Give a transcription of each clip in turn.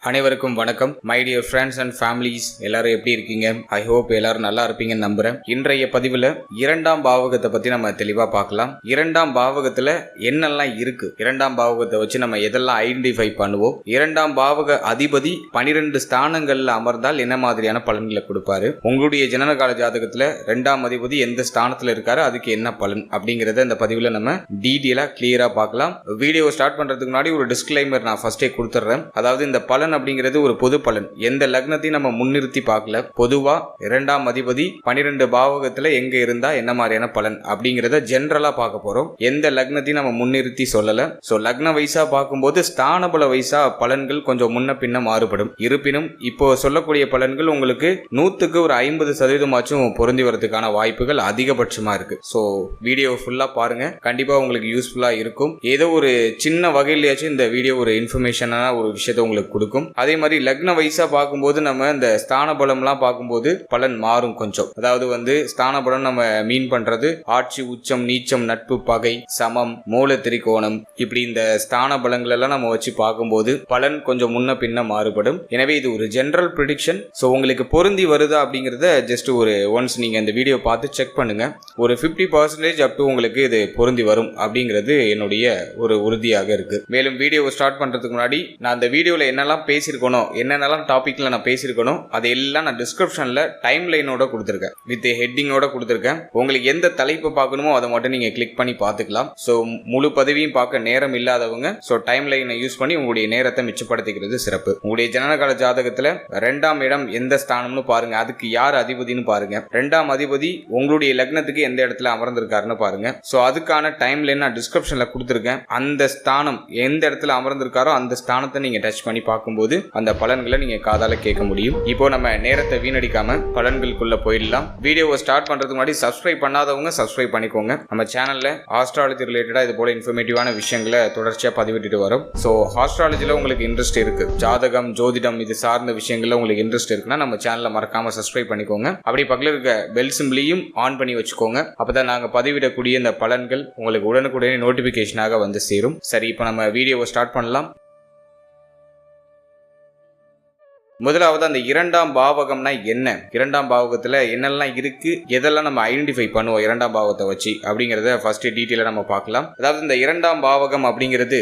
அனைவருக்கும் வணக்கம். My dear friends and families, எல்லாரும் எப்படி இருக்கீங்க? ஐ ஹோப் எல்லாரும் நல்லா இருப்பீங்கன்னு நம்புறேன். இன்றைய பதிவில் இரண்டாம் பாவகத்தை பத்தி நம்ம தெளிவா பார்க்கலாம். இரண்டாம் பாவகத்துல என்னெல்லாம் இருக்கு, இரண்டாம் பாவகத்தை வச்சு நம்ம எதெல்லாம் ஐடென்டிஃபை பண்ணுவோம், இரண்டாம் பாவக அதிபதி 12 ஸ்தானங்கள்ல அமர்ந்தால் என்ன மாதிரியான பலன்களை கொடுப்பாரு, உங்களுடைய ஜனனகால ஜாதகத்துல இரண்டாம் அதிபதி எந்த ஸ்தானத்துல இருக்காரு, அதுக்கு என்ன பலன் அப்படிங்கறத இந்த பதிவில் நம்ம டீட்டெயிலா கிளியரா பார்க்கலாம். வீடியோ ஸ்டார்ட் பண்றதுக்கு முன்னாடி ஒரு டிஸ்க்ளைமர் நான் ஃபர்ஸ்டே கொடுத்துறேன். அதாவது இந்த பலன் அப்படிங்கிறது ஒரு பொது பலன், எந்த லக்னத்தையும் நம்ம முன்னிறுத்தி பார்க்கல. பொதுவா இரண்டாம் அதிபதி 12 பாவகத்துல எங்க இருந்தா என்ன மாதிரியான பலன் அப்படிங்கறத ஜெனரலா பார்க்க போறோம். எந்த லக்னத்தையும் நம்ம முன்னிறுத்தி சொல்லல. சோ லக்ன வைசா பார்க்கும்போது ஸ்தானபல வைசா பலன்கள் கொஞ்சம் முன்ன பின்ன மாறுபடும். இருப்பினும் இப்போ சொல்லக்கூடிய பலன்கள் உங்களுக்கு 100க்கு ஒரு 50% பொருந்தி வரதுக்கான வாய்ப்புகள் அதிகபட்சமா இருக்கு. சோ வீடியோ ஃபுல்லா பாருங்க, கண்டிப்பா உங்களுக்கு யூஸ்ஃபுல்லா இருக்கும். ஏதோ ஒரு சின்ன வகையிலேயாச்சும் இந்த வீடியோ ஒரு இன்ஃபர்மேஷனான ஒரு விஷயத்தை உங்களுக்கு கொடுக்கும். அதே மாதிரி லக்ன வைசா பார்க்கும்போது நம்ம இந்த ஸ்தான பலம்லாம் பார்க்கும்போது பலன் மாறும் கொஞ்சம். அதாவது ஸ்தான பலம் நம்ம மீன் பண்றது ஆட்சி, உச்சம், நீச்சம், நட்பு, பகை, சமம், மூல திரிகோணம், இப்படி இந்த ஸ்தான பலங்கள் எல்லாம் நம்ம வச்சு பார்க்கும்போது பலன் கொஞ்சம் முன்ன பின்ன மாறுபடும். எனவே இது ஒரு ஜெனரல் ப்ரெடிக்ஷன். ஸோ உங்களுக்கு பொருந்தி வருதா அப்படிங்கறத ஜஸ்ட் ஒரு ஒன்ஸ் நீங்க இந்த வீடியோ பார்த்து செக் பண்ணுங்க. ஒரு 50% அப் டு உங்களுக்கு இது பொருந்தி வரும் அப்படிங்கிறது என்னுடைய ஒரு உறுதியாக இருக்கு. மேலும் வீடியோ ஸ்டார்ட் பண்றதுக்கு முன்னாடி நான் இந்த வீடியோல என்னெல்லாம் பேசியிருக்கணும், என்னென்னலாம் டாபிக்ல நான் பேசியிருக்கணும், அதெல்லாம் நான் டிஸ்கிரிப்ஷன்ல டைம் லைனோட கொடுத்துருக்கேன், வித் ஹெட்டிங்கோட கொடுத்துருக்கேன். உங்களுக்கு எந்த தலைப்பை பார்க்கணுமோ அதை மட்டும் நீங்க கிளிக் பண்ணி பார்த்துக்கலாம். ஸோ முழு பதிவையும் பார்க்க நேரம் இல்லாதவங்க ஸோ டைம் லைனை யூஸ் பண்ணி உங்களுடைய நேரத்தை மிச்சப்படுத்திக்கிறது சிறப்பு. உங்களுடைய ஜனனகால ஜாதகத்துல 2ஆம் இடம் எந்த ஸ்தானம்னு பாருங்க, அதுக்கு யார் அதிபதினு பாருங்க, 2ஆம் அதிபதி உங்களுடைய லக்னத்துக்கு எந்த இடத்துல அமர்ந்திருக்காருன்னு பாருங்க. ஸோ அதுக்கான டைம் லைன் நான் டிஸ்கிரிப்ஷன்ல கொடுத்துருக்கேன். அந்த ஸ்தானம் எந்த இடத்துல அமர்ந்திருக்காரோ அந்த ஸ்தானத்தை நீங்க டச் பண்ணி பார்க்கும்போது அந்த பலன்களை நீங்க காதால கேட்க முடியும். இப்போ நம்ம நேரத்தை வீணடிக்காம பலன்களுக்குள்ள போயிடலாம். வீடியோவை ஸ்டார்ட் பண்றதுக்கு முன்னாடி சப்ஸ்கிரைப் பண்ணாதவங்க சப்ஸ்கிரைப் பண்ணிக்கோங்க. நம்ம சேனல்ல ஆஸ்ட்ராலஜி ரிலேட்டடா இது போல இன்ஃபர்மேட்டிவான விஷயங்களை தொடர்ச்சியா பதிவிட்டு வரும். ஸோ ஆஸ்ட்ராலஜில உங்களுக்கு இன்ட்ரெஸ்ட் இருக்கு, ஜாதகம், ஜோதிடம் இது சார்ந்த விஷயங்கள்ல உங்களுக்கு இன்ட்ரெஸ்ட் இருக்குன்னா நம்ம சேனலை மறக்காம சப்ஸ்கிரைப் பண்ணிக்கோங்க. அப்படி பக்கத்தில் இருக்க பெல் சிம்பிளையும் ஆன் பண்ணி வச்சுக்கோங்க. அப்பதான் நாங்க பதிவிடக்கூடிய இந்த பலன்கள் உங்களுக்கு உடனுக்குடனே நோட்டிபிகேஷனாக வந்து சேரும். சரி, இப்போ நம்ம வீடியோவை ஸ்டார்ட் பண்ணலாம். முதலாவது அந்த இரண்டாம் பாவகம்னா என்ன, இரண்டாம் பாவகத்துல என்னெல்லாம் இருக்கு, எதெல்லாம் நம்ம ஐடென்டிஃபை பண்ணுவோம் இரண்டாம் பாவகத்தை வச்சு அப்படிங்கறத ஃபர்ஸ்ட் டீட்டெயிலா நம்ம பார்க்கலாம். அதாவது இந்த இரண்டாம் பாவகம் அப்படிங்கிறது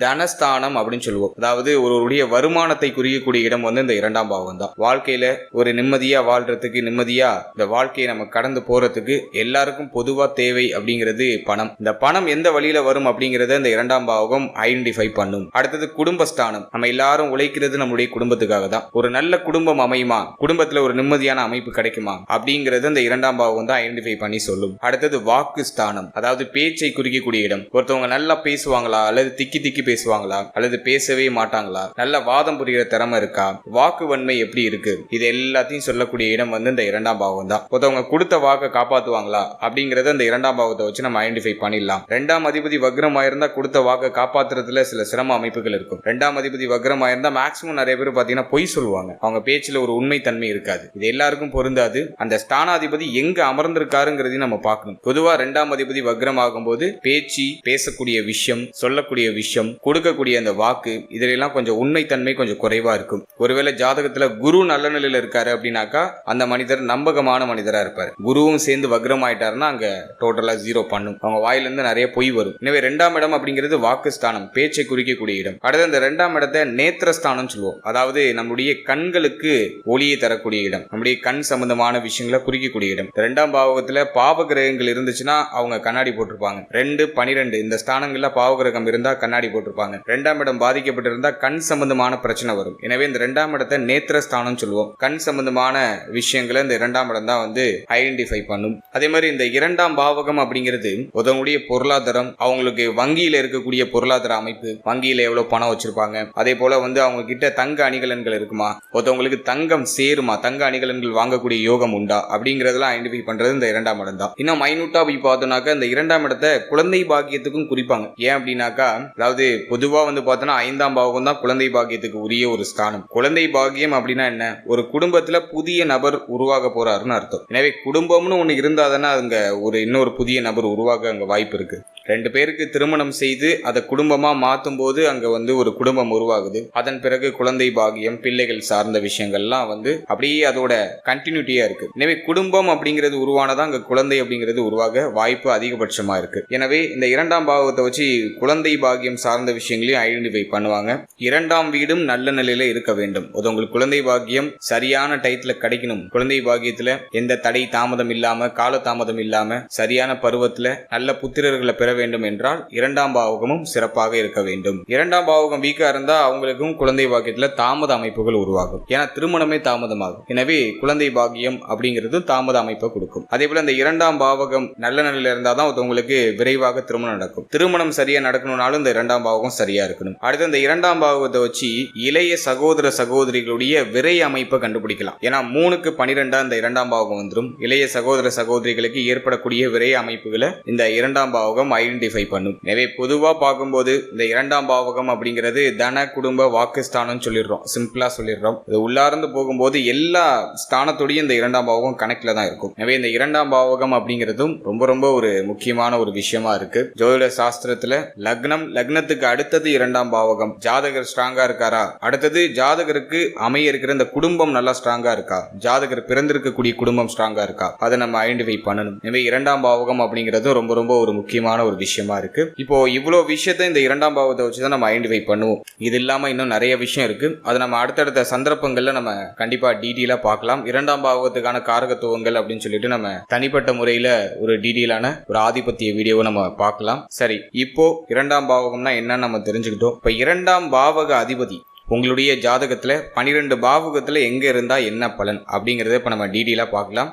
தனஸ்தானம் அப்படின்னு சொல்லுவோம். அதாவது ஒருவருடைய வருமானத்தை குறிக்கக்கூடிய இடம் இந்த இரண்டாம் பாவகம் தான். வாழ்க்கையில ஒரு நிம்மதியா வாழ்றதுக்கு, நிம்மதியா இந்த வாழ்க்கையை நம்ம கடந்து போறதுக்கு எல்லாருக்கும் பொதுவா தேவை அப்படிங்கிறது பணம். இந்த பணம் எந்த வழியில வரும் அப்படிங்கறத இந்த இரண்டாம் பாவகம் ஐடென்டிஃபை பண்ணும். அடுத்தது குடும்பஸ்தானம். நம்ம எல்லாரும் உழைக்கிறது நம்முடைய குடும்பத்துக்காக தான். ஒரு நல்ல குடும்பம் அமையுமா, குடும்பத்துல ஒரு நிம்மதியான அமைப்பு கிடைக்குமா அப்படிங்கறது அந்த இரண்டாம் பாவம் தான் ஐடென்டிஃபை பண்ணி சொல்லும். அடுத்தது வாக்கு ஸ்தானம். அதாவது பேச்சை குறிக்கக்கூடிய இடம். ஒருத்தவங்க நல்லா பேசுவாங்களா, அல்லது திக்கி திக்கி பேசுவாங்களா, அல்லது பேசவே மாட்டாங்களா, நல்ல வாதம் புரிகிற திறமை இருக்கா, வாக்கு வன்மை எப்படி இருக்கு, இது எல்லாத்தையும் சொல்லக்கூடிய இடம் இந்த இரண்டாம் பாவம் தான். ஒருத்தவங்க கொடுத்த வாக்கை காப்பாத்துவாங்களா அப்படிங்கறத அந்த இரண்டாம் பாவத்தை வச்சு நம்ம ஐடென்டிஃபை பண்ணிடலாம். 2ஆம் அதிபதி வக்ரமாயிருந்தா கொடுத்த வாக்கை காப்பாத்துறதுல சில சிரம அமைப்புகள் இருக்கும். 2ஆம் அதிபதி வக்ரமாயிருந்தா மேக்சிமம் நிறைய பேர் பாத்தீங்கன்னா பொய் சொல்லுவாங்க, அவங்க பேச்சுல ஒரு உண்மை தன்மை இருக்காது. இது எல்லாருக்கும் பொருந்தாது. அந்த ஸ்தானாதிபதி எங்க அமர்ந்திருக்காருங்கிறதையும் நம்ம பார்க்கணும். பொதுவா 2ஆம் அதிபதி வக்ரம் ஆகும்போது பேச்சு, பேசக்கூடிய விஷயம், சொல்லக்கூடிய விஷயம், கொடுக்கக்கூடிய அந்த வாக்கு, இதெல்லாம் கொஞ்சம் உண்மை தன்மை கொஞ்சம் குறைவா இருக்கும். ஒருவேளை ஜாதகத்துல குரு நல்ல நிலையில இருக்காரு அப்படின்னாக்கா அந்த மனிதர் நம்பகமான மனிதரா இருப்பாரு. குருவும் சேர்ந்து வக்ரம் ஆயிட்டாருன்னா அங்க டோட்டலா 0 பண்ணும். அவங்க வாயிலிருந்து நிறைய பொய் வரும். எனவே 2ஆம் இடம் அப்படிங்கிறது வாக்கு ஸ்தானம், பேச்சை குறிக்கக்கூடிய இடம். அடுத்து அந்த 2ஆம் இடத்தை நேத்திரஸ்தானம் சொல்லுவோம். அதாவது நம்முடைய கண்களுக்கு ஒளியை தரக்கூடிய இடம், நம்முடைய கண் சம்பந்தமான விஷயங்களை குறிக்கக்கூடிய இடம். 2ஆம் பாவகத்துல பாவ கிரகங்கள் இருந்துச்சுன்னா அவங்க கண்ணாடி போட்டிருப்பாங்க. 2, 12 இந்த ஸ்தானங்கள்ல பாவ கிரகம் இருந்தா கண்ணாடி போட்டிருப்பாங்க. 2ஆம் இடம் பாதிக்கப்பட்டிருந்தா கண் சம்பந்தமான பிரச்சனை வரும். எனவே இந்த 2ஆம் இடத்தை நேத்திரஸ்தானம் சொல்லுவோம். கண் சம்பந்தமான விஷயங்களை இந்த 2ஆம் இடம் தான் ஐடென்டிஃபை பண்ணும். அதே மாதிரி இந்த 2ஆம் பாவகம் அப்படிங்கிறது உதவுடைய பொருளாதாரம், அவங்களுக்கு வங்கியில இருக்கக்கூடிய பொருளாதார அமைப்பு, வங்கியில எவ்வளவு பணம் வச்சிருப்பாங்க, அதே போல அவங்க கிட்ட தங்க அணிகலன்கள் இருக்குமா, வருமா, ஒருத்தவங்களுக்கு தங்கம் சேருமா, தங்க அணிகலன்கள் வாங்கக்கூடிய யோகம் உண்டா அப்படிங்கறதெல்லாம் ஐடென்டிஃபை பண்றது இந்த இரண்டாம் இடம் தான். இன்னும் மைனூட்டா போய் பார்த்தோம்னாக்கா இந்த இரண்டாம் இடத்தை குழந்தை பாக்கியத்துக்கும் குறிப்பாங்க. ஏன் அப்படின்னாக்கா, அதாவது பொதுவா பார்த்தோம்னா 5ஆம் பாவகம் தான் குழந்தை பாக்கியத்துக்கு உரிய ஒரு ஸ்தானம். குழந்தை பாக்கியம் அப்படின்னா என்ன, ஒரு குடும்பத்துல புதிய நபர் உருவாக போறாருன்னு அர்த்தம். எனவே குடும்பம்னு ஒண்ணு இருந்தா தானே அங்க ஒரு இன்னொரு புதிய நபர் உருவாக அங்க வாய்ப்பு இருக்கு. 2 பேருக்கு திருமணம் செய்து அதை குடும்பமா மாத்தும் போது அங்க ஒரு குடும்பம் உருவாகுது. அதன் பிறகு குழந்தை பாகியம், பிள்ளைகள் சார்ந்த விஷயங்கள்லாம் அப்படியே அதோட கண்டினியூட்டியா இருக்கு. எனவே குடும்பம் அப்படிங்கிறது உருவானதான் அங்க குழந்தை அப்படிங்கிறது உருவாக வாய்ப்பு அதிகபட்சமா இருக்கு. எனவே இந்த 2ஆம் பாவத்தை வச்சு குழந்தை பாகியம் சார்ந்த விஷயங்களையும் ஐடென்டிஃபை பண்ணுவாங்க. 2ஆம் வீடும் நல்ல நிலையில இருக்க வேண்டும். உங்களுக்கு குழந்தை பாகியம் சரியான டயத்துல கிடைக்கணும். குழந்தை பாகியத்துல எந்த தடை தாமதம் இல்லாம, கால தாமதம் இல்லாம சரியான பருவத்துல நல்ல புத்திரர்களை பெற வேண்டும் என்றால் 2ஆம் பாவகமும் சிறப்பாக இருக்க வேண்டும். 2ஆம் பாவகம் வீக்கா இருந்தா அவங்களுக்கும் குழந்தை பாக்கியத்துல தாமத அமைப்புகள் உருவாகும். ஏன்னா திருமணமே தாமதமாகும். எனவே குழந்தை பாக்கியம் அப்படிங்கிறது தாமத அமைப்பை கொடுக்கும். அதே போல இந்த 2ஆம் பாவகம் நல்ல நிலையில இருந்தாதான் உங்களுக்கு விரைவாக திருமணம் நடக்கும். திருமணம் சரியா நடக்கணும்னாலும் இந்த 2ஆம் பாவகம் சரியா இருக்கணும். அடுத்து இந்த 2ஆம் பாவகத்தை வச்சு இளைய சகோதர சகோதரிகளுடைய விரை அமைப்பை கண்டுபிடிக்கலாம். ஏன்னா 3க்கு 12 இந்த 2ஆம் பாவகம் வந்துடும். இளைய சகோதர சகோதரிகளுக்கு ஏற்படக்கூடிய விரை அமைப்புகளை இந்த 2ஆம் பாவகம் ஐடென்டிஃபை பண்ணும். எனவே பொதுவா பார்க்கும்போது இந்த 2ஆம் பாவகம் அப்படிங்கிறது தன குடும்ப வாக்குஸ்தானம் சொல்லிடுறோம். சிம்பிளா சொல்லிடுறோம். இது உள்ளார்ந்து போகும்போது எல்லா ஸ்தானத்தோடையும் இந்த 2ஆம் பாவகம் கணக்குல தான் இருக்கும். எனவே இந்த 2ஆம் பாவகம் அப்படிங்கிறதும் ரொம்ப ரொம்ப ஒரு முக்கியமான ஒரு விஷயமா இருக்கு. ஜோதிட சாஸ்திரத்துல லக்னத்துக்கு அடுத்தது 2ஆம் பாவகம். ஜாதகர் ஸ்ட்ராங்கா இருக்காரா, அடுத்தது ஜாதகருக்கு அமைய இருக்கிற இந்த குடும்பம் நல்லா ஸ்ட்ராங்கா இருக்கா, ஜாதகர் பிறந்திருக்கக்கூடிய குடும்பம் ஸ்ட்ராங்கா இருக்கா, அதை நம்ம ஐடென்டிஃபை பண்ணணும். எனவே 2ஆம் பாவகம் அப்படிங்கிறது ரொம்ப ரொம்ப ஒரு முக்கியமான ஒரு விஷயமா இருக்கு. இப்போ இவ்வளவு விஷயத்தை இந்த 2ஆம் பாவத்தை வச்சுதான் நம்ம ஐடென்டிஃபை பண்ணுவோம். இது இல்லாம இன்னும் நிறைய விஷயம் இருக்கு. அதை நம்ம அடுத்தடுத்த சந்தர்ப்பங்கள்ல நம்ம கண்டிப்பா டீட்டெயிலா பார்க்கலாம். 2ஆம் பாவத்துக்கான காரகத்துவங்கள் அப்படின்னு சொல்லிட்டு நம்ம தனிப்பட்ட முறையில ஒரு டீட்டெயிலான ஒரு ஆதிபத்திய வீடியோவை நம்ம பார்க்கலாம். சரி, இப்போ 2ஆம் பாவகம்னா என்னன்னு நம்ம தெரிஞ்சுக்கிட்டோம். இப்ப 2ஆம் பாவக அதிபதி உங்களுடைய ஜாதகத்துல 12 பாவகத்துல எங்க இருந்தா என்ன பலன் அப்படிங்கறத இப்ப நம்ம டீட்டெயிலா பார்க்கலாம்.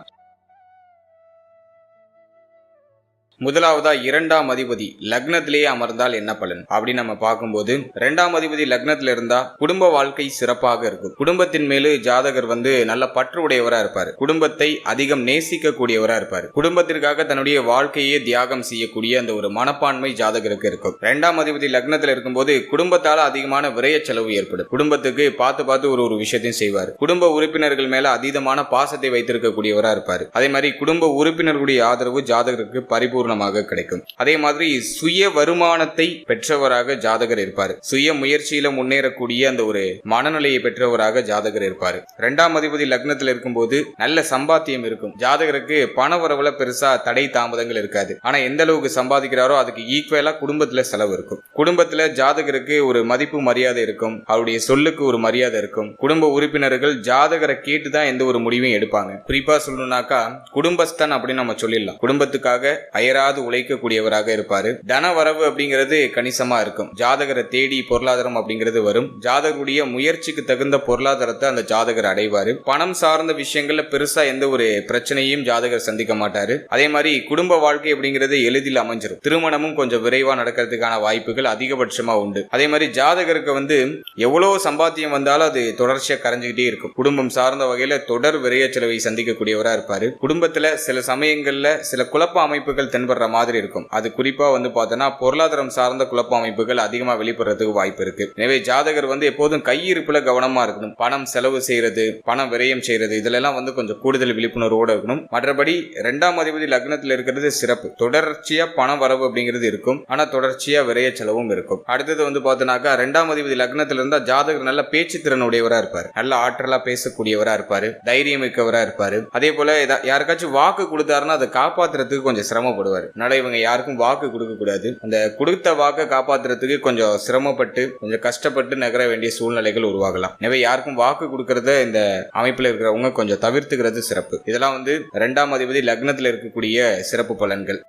முதலாவதா 2ஆம் அதிபதி லக்னத்திலேயே அமர்ந்தால் என்ன பலன் அப்படின்னு நம்ம பார்க்கும்போது, 2ஆம் அதிபதி லக்னத்துல இருந்தா குடும்ப வாழ்க்கை சிறப்பாக இருக்கும். குடும்பத்தின் மேலு ஜாதகர் நல்ல பற்று உடையவரா இருப்பாரு. குடும்பத்தை அதிகம் நேசிக்க கூடியவரா இருப்பாரு. குடும்பத்திற்காக தன்னுடைய வாழ்க்கையே தியாகம் செய்யக்கூடிய அந்த ஒரு மனப்பான்மை ஜாதகருக்கு இருக்கும். 2ஆம் அதிபதி லக்னத்துல இருக்கும்போது குடும்பத்தால அதிகமான விரய செலவு ஏற்படும். குடும்பத்துக்கு பார்த்து ஒரு விஷயத்தையும் செய்வார். குடும்ப உறுப்பினர்கள் மேல அதீதமான பாசத்தை வைத்திருக்க கூடியவரா இருப்பாரு. அதே மாதிரி குடும்ப உறுப்பினர்களுடைய ஆதரவு ஜாதகருக்கு பரிபூர்ண கிடைக்கும். அதே மாதிரி சுய வருமானத்தை பெற்றவராக ஜாதகர் இருப்பார். சுய முயற்சியில முன்னேறக்கூடிய அந்த ஒரு மனநிலையை பெற்றவராக ஜாதகர் இருப்பார். 2ஆம் அதிபதி லக்னத்தில் இருக்கும்போது நல்ல சம்பாத்தியம் இருக்கும். ஜாதகருக்கு பண வரவுல பெருசா தடை தாமதங்கள் இருக்காது. ஆனா எந்த அளவுக்கு சம்பாதிக்கிறாரோ அதுக்கு ஈக்குவலா குடும்பத்துல செலவு இருக்கும். குடும்பத்துல ஜாதகருக்கு ஒரு மதிப்பு மரியாதை இருக்கும். அவருடைய சொல்லுக்கு ஒரு மரியாதை இருக்கும். குடும்ப உறுப்பினர்கள் ஜாதகரை கேட்டுதான் எந்த ஒரு முடிவையும் எடுப்பாங்க. குறிப்பா சொல்லணும்னாக்கா குடும்பஸ்தன் அப்படின்னு நம்ம சொல்லிடலாம். குடும்பத்துக்காக உழைக்கக்கூடியவராக இருப்பாரு. தன வரவு அப்படிங்கிறது கணிசமா இருக்கும். ஜாதகரை தேடி பொருளாதாரம் அப்படிங்கிறது வரும். ஜாதகருடைய முயற்சிக்கு தகுந்த பொருளாதாரத்தை அந்த ஜாதகர் அடைவாரு. பணம் சார்ந்த விஷயங்கள்ல பெருசா எந்த ஒரு பிரச்சனையும் ஜாதகர் சந்திக்க மாட்டாரு. அதே மாதிரி குடும்ப வாழ்க்கை அப்படிங்கிறது எளிதில் அமைஞ்சிரும். திருமணமும் கொஞ்சம் விரைவா நடக்கிறதுக்கான வாய்ப்புகள் அதிகபட்சமா உண்டு. அதே மாதிரி ஜாதகருக்கு எவ்வளவு சம்பாத்தியம் வந்தாலும் அது தொடர்ச்சியா கரைஞ்சுக்கிட்டே இருக்கும். குடும்பம் சார்ந்த வகையில தொடர் விரைய செலவை சந்திக்கக்கூடியவரா இருப்பாரு. குடும்பத்துல சில சமயங்கள்ல சில குழப்ப அமைப்புகள் தென்படுற மாதிரி இருக்கும். அது குறிப்பா பார்த்தோன்னா பொருளாதாரம் சார்ந்த குழப்ப அமைப்புகள் அதிகமா வெளிப்படுறதுக்கு வாய்ப்பு இருக்கு. எனவே ஜாதகர் எப்போதும் கையிருப்புல கவனமா இருக்கணும். பணம் செலவு செய்யறது, பணம் விரயம் செய்யறது, இதெல்லாம் கொஞ்சம் கூடுதல் விழிப்புணர்வோட இருக்கணும். மற்றபடி 2ஆம் அதிபதி லக்னத்தில் இருக்கிறது சிறப்பு. தொடர்ச்சியா பண வரவு அப்படிங்கிறது இருக்கும். ஆனா தொடர்ச்சியா விரைய செலவும் இருக்கும். அடுத்தது பார்த்தோன்னாக்கா 2ஆம் அதிபதி லக்னத்தில் இருந்தா ஜாதகர் நல்ல பேச்சு திறன் உடையவரா இருப்பாரு. நல்ல ஆற்றலா பேசக்கூடியவரா இருப்பாரு. தைரியம் மிக்கவரா இருப்பாரு. அதே போல யாருக்காச்சும் வாக்கு கொடுத்தாருன்னா அதை காப்பாத்துறதுக்கு கொஞ்சம் சிரமப்படுவார். அதனால இவங்க யாருக்கும் வாக்கு கொடுக்க கூடாது. அந்த கொடுத்த வாக்கை காப்பாத்துறதுக்கு கொஞ்சம் சிரமப்பட்டு கொஞ்சம் கஷ்டப்பட்டு நகர வேண்டிய சூழ்நிலைகள் உருவாகலாம். எனவே யாருக்கும் வாக்கு கொடுக்கறத இந்த அமைப்புல இருக்கிறவங்க கொஞ்சம் தவிர்த்துக்கிறது சிறப்பு. இதெல்லாம் 2ஆம் அதிபதி லக்னத்தில் இருக்கக்கூடிய சிறப்பு பலன்கள்.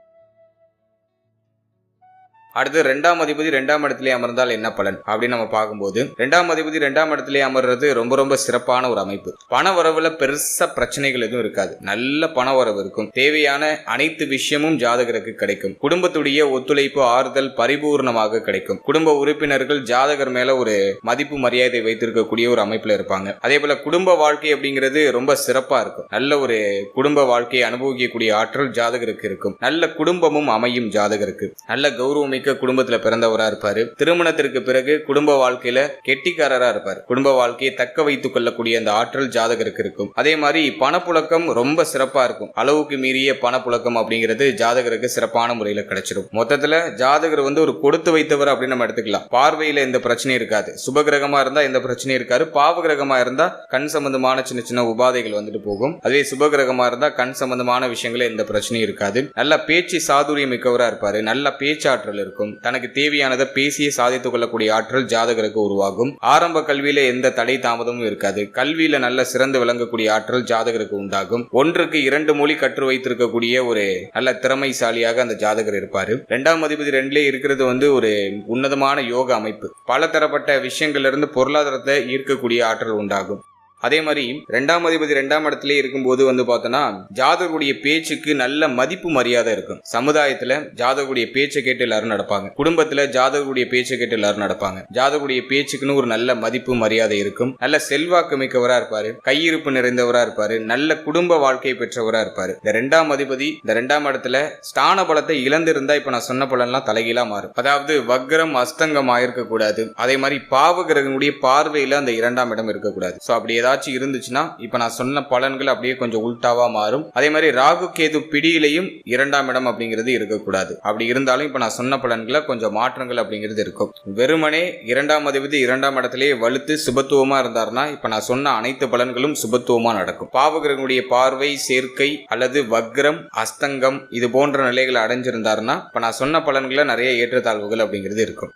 அடுத்து ரெண்டாம் அதிபதி ரெண்டாம் இடத்திலே அமர்ந்தால் என்ன பலன் அப்படின்னு நம்ம பார்க்கும்போது, ரெண்டாம் அதிபதி ரெண்டாம் இடத்திலே அமர்றது ரொம்ப ரொம்ப சிறப்பான ஒரு அமைப்பு. பண வரவுல பெருசா பிரச்சனைகள் எதுவும் இருக்காது. நல்ல பண வரவு இருக்கும். தேவையான அனைத்து விஷயமும் ஜாதகருக்கு கிடைக்கும். குடும்பத்துடைய ஒத்துழைப்பு ஆறுதல் பரிபூர்ணமாக கிடைக்கும். குடும்ப உறுப்பினர்கள் ஜாதகர் மேல ஒரு மதிப்பு மரியாதை வைத்திருக்கக்கூடிய ஒரு அமைப்புல இருப்பாங்க. அதே போல குடும்ப வாழ்க்கை அப்படிங்கிறது ரொம்ப சிறப்பா இருக்கும். நல்ல ஒரு குடும்ப வாழ்க்கையை அனுபவிக்கக்கூடிய ஆற்றல் ஜாதகருக்கு இருக்கும். நல்ல குடும்பமும் அமையும் ஜாதகருக்கு. நல்ல கௌரவம் குடும்பத்துல பிறந்தவரா இருப்பாரு. திருமணத்திற்கு பிறகு குடும்ப வாழ்க்கையில கெட்டிக்காரரா இருப்பார். குடும்ப வாழ்க்கையை தக்க வைத்துக் கொள்ளக்கூடிய அந்த ஆற்றல் ஜாதகருக்கு இருக்கும். அதே மாதிரி பணப்புழக்கம் ரொம்ப சிறப்பா இருக்கும். அளவுக்கு மீறிய பணப்புழக்கம் அப்படிங்கிறது ஜாதகருக்கு சிறப்பான முறையில கிடைச்சிடும். மொத்தத்துல ஜாதகர் ஒரு கொடுத்து வைத்தவர் அப்படின்னு நம்ம எடுத்துக்கலாம். பார்வையில எந்த பிரச்சனையும் இருக்காது. சுபகிரகமா இருந்தா எந்த பிரச்சனையும் இருக்காது. பாவகிரகமா இருந்தா கண் சம்பந்தமான சின்ன சின்ன உபாதைகள் வந்துட்டு போகும். அதுவே சுபகிரகமா இருந்தா கண் சம்பந்தமான விஷயங்கள எந்த பிரச்சனையும் இருக்காது. நல்ல பேச்சு சாதுரியம் மிக்கவரா இருப்பாரு. நல்ல பேச்சாற்றல் இருக்கும். தனக்கு தேவையானதை பேசியே சாதித்துக் கொள்ளக்கூடிய ஆற்றல் ஜாதகருக்கு உருவாகும். ஆரம்ப கல்வியில எந்த தடை தாமதமும் இருக்காது. கல்வியில நல்ல சிறந்து விளங்கக்கூடிய ஆற்றல் ஜாதகருக்கு உண்டாகும். 1க்கு 2 மொழி கற்று வைத்திருக்கக்கூடிய ஒரு நல்ல திறமைசாலியாக அந்த ஜாதகர் இருப்பாரு. இரண்டாம் அதிபதி 2லே இருக்கிறது ஒரு உன்னதமான யோக அமைப்பு. பல தரப்பட்ட விஷயங்கள்ல இருந்து பொருளாதாரத்தை ஈர்க்கக்கூடிய ஆற்றல் உண்டாகும். அதே மாதிரி ரெண்டாம் அதிபதி ரெண்டாம் இடத்திலே இருக்கும்போது பார்த்தோன்னா ஜாதகருடைய பேச்சுக்கு நல்ல மதிப்பு மரியாதை இருக்கும். சமுதாயத்துல ஜாதகருடைய பேச்சை கேட்டு எல்லாரும் நடப்பாங்க. குடும்பத்துல ஜாதகருடைய பேச்சை கேட்டு எல்லாரும் நடப்பாங்க. ஜாதகருடைய பேச்சுக்குன்னு ஒரு நல்ல மதிப்பு மரியாதை இருக்கும். நல்ல செல்வாக்கு மிக்கவரா இருப்பாரு. கையிருப்பு நிறைந்தவரா இருப்பாரு. நல்ல குடும்ப வாழ்க்கை பெற்றவரா இருப்பாரு. இந்த ரெண்டாம் அதிபதி இந்த ரெண்டாம் இடத்துல ஸ்தான பலத்தை இழந்திருந்தா இப்ப நான் சொன்ன பலன்லாம் தலைகீழா மாறும். அதாவது வக்ரம் அஸ்தங்கம் ஆயிருக்க கூடாது. அதே மாதிரி பாவ கிரகனுடைய பார்வையில அந்த 2ஆம் இடம் இருக்கக்கூடாது. சோ அப்படி இருந்துச்சுன்னா இப்ப நான் சொன்ன பலன்கள் அப்படியே கொஞ்சம் உல்டாவா மாறும். அதே மாதிரி ராகு கேது பிடியிலையும் 2ஆம் இடம் அப்படிங்கிறது இருக்கக்கூடாது. அப்படி இருந்தாலும் இப்ப நான் சொன்ன பலன்களை கொஞ்சம் மாற்றங்கள் அப்படிங்கிறது இருக்கும். வெறுமனே 2ஆம் அதிபதி 2ஆம் இடத்திலேயே வலுத்து சுபத்துவமா இருந்தார்னா இப்ப நான் சொன்ன அனைத்து பலன்களும் சுபத்துவமா நடக்கும். பாவகிரகனுடைய பார்வை சேர்க்கை அல்லது வக்ரம் அஸ்தங்கம் இது போன்ற நிலைகளை அடைஞ்சிருந்தாருன்னா இப்ப நான் சொன்ன பலன்களை நிறைய ஏற்றத்தாழ்வுகள் அப்படிங்கிறது இருக்கும்.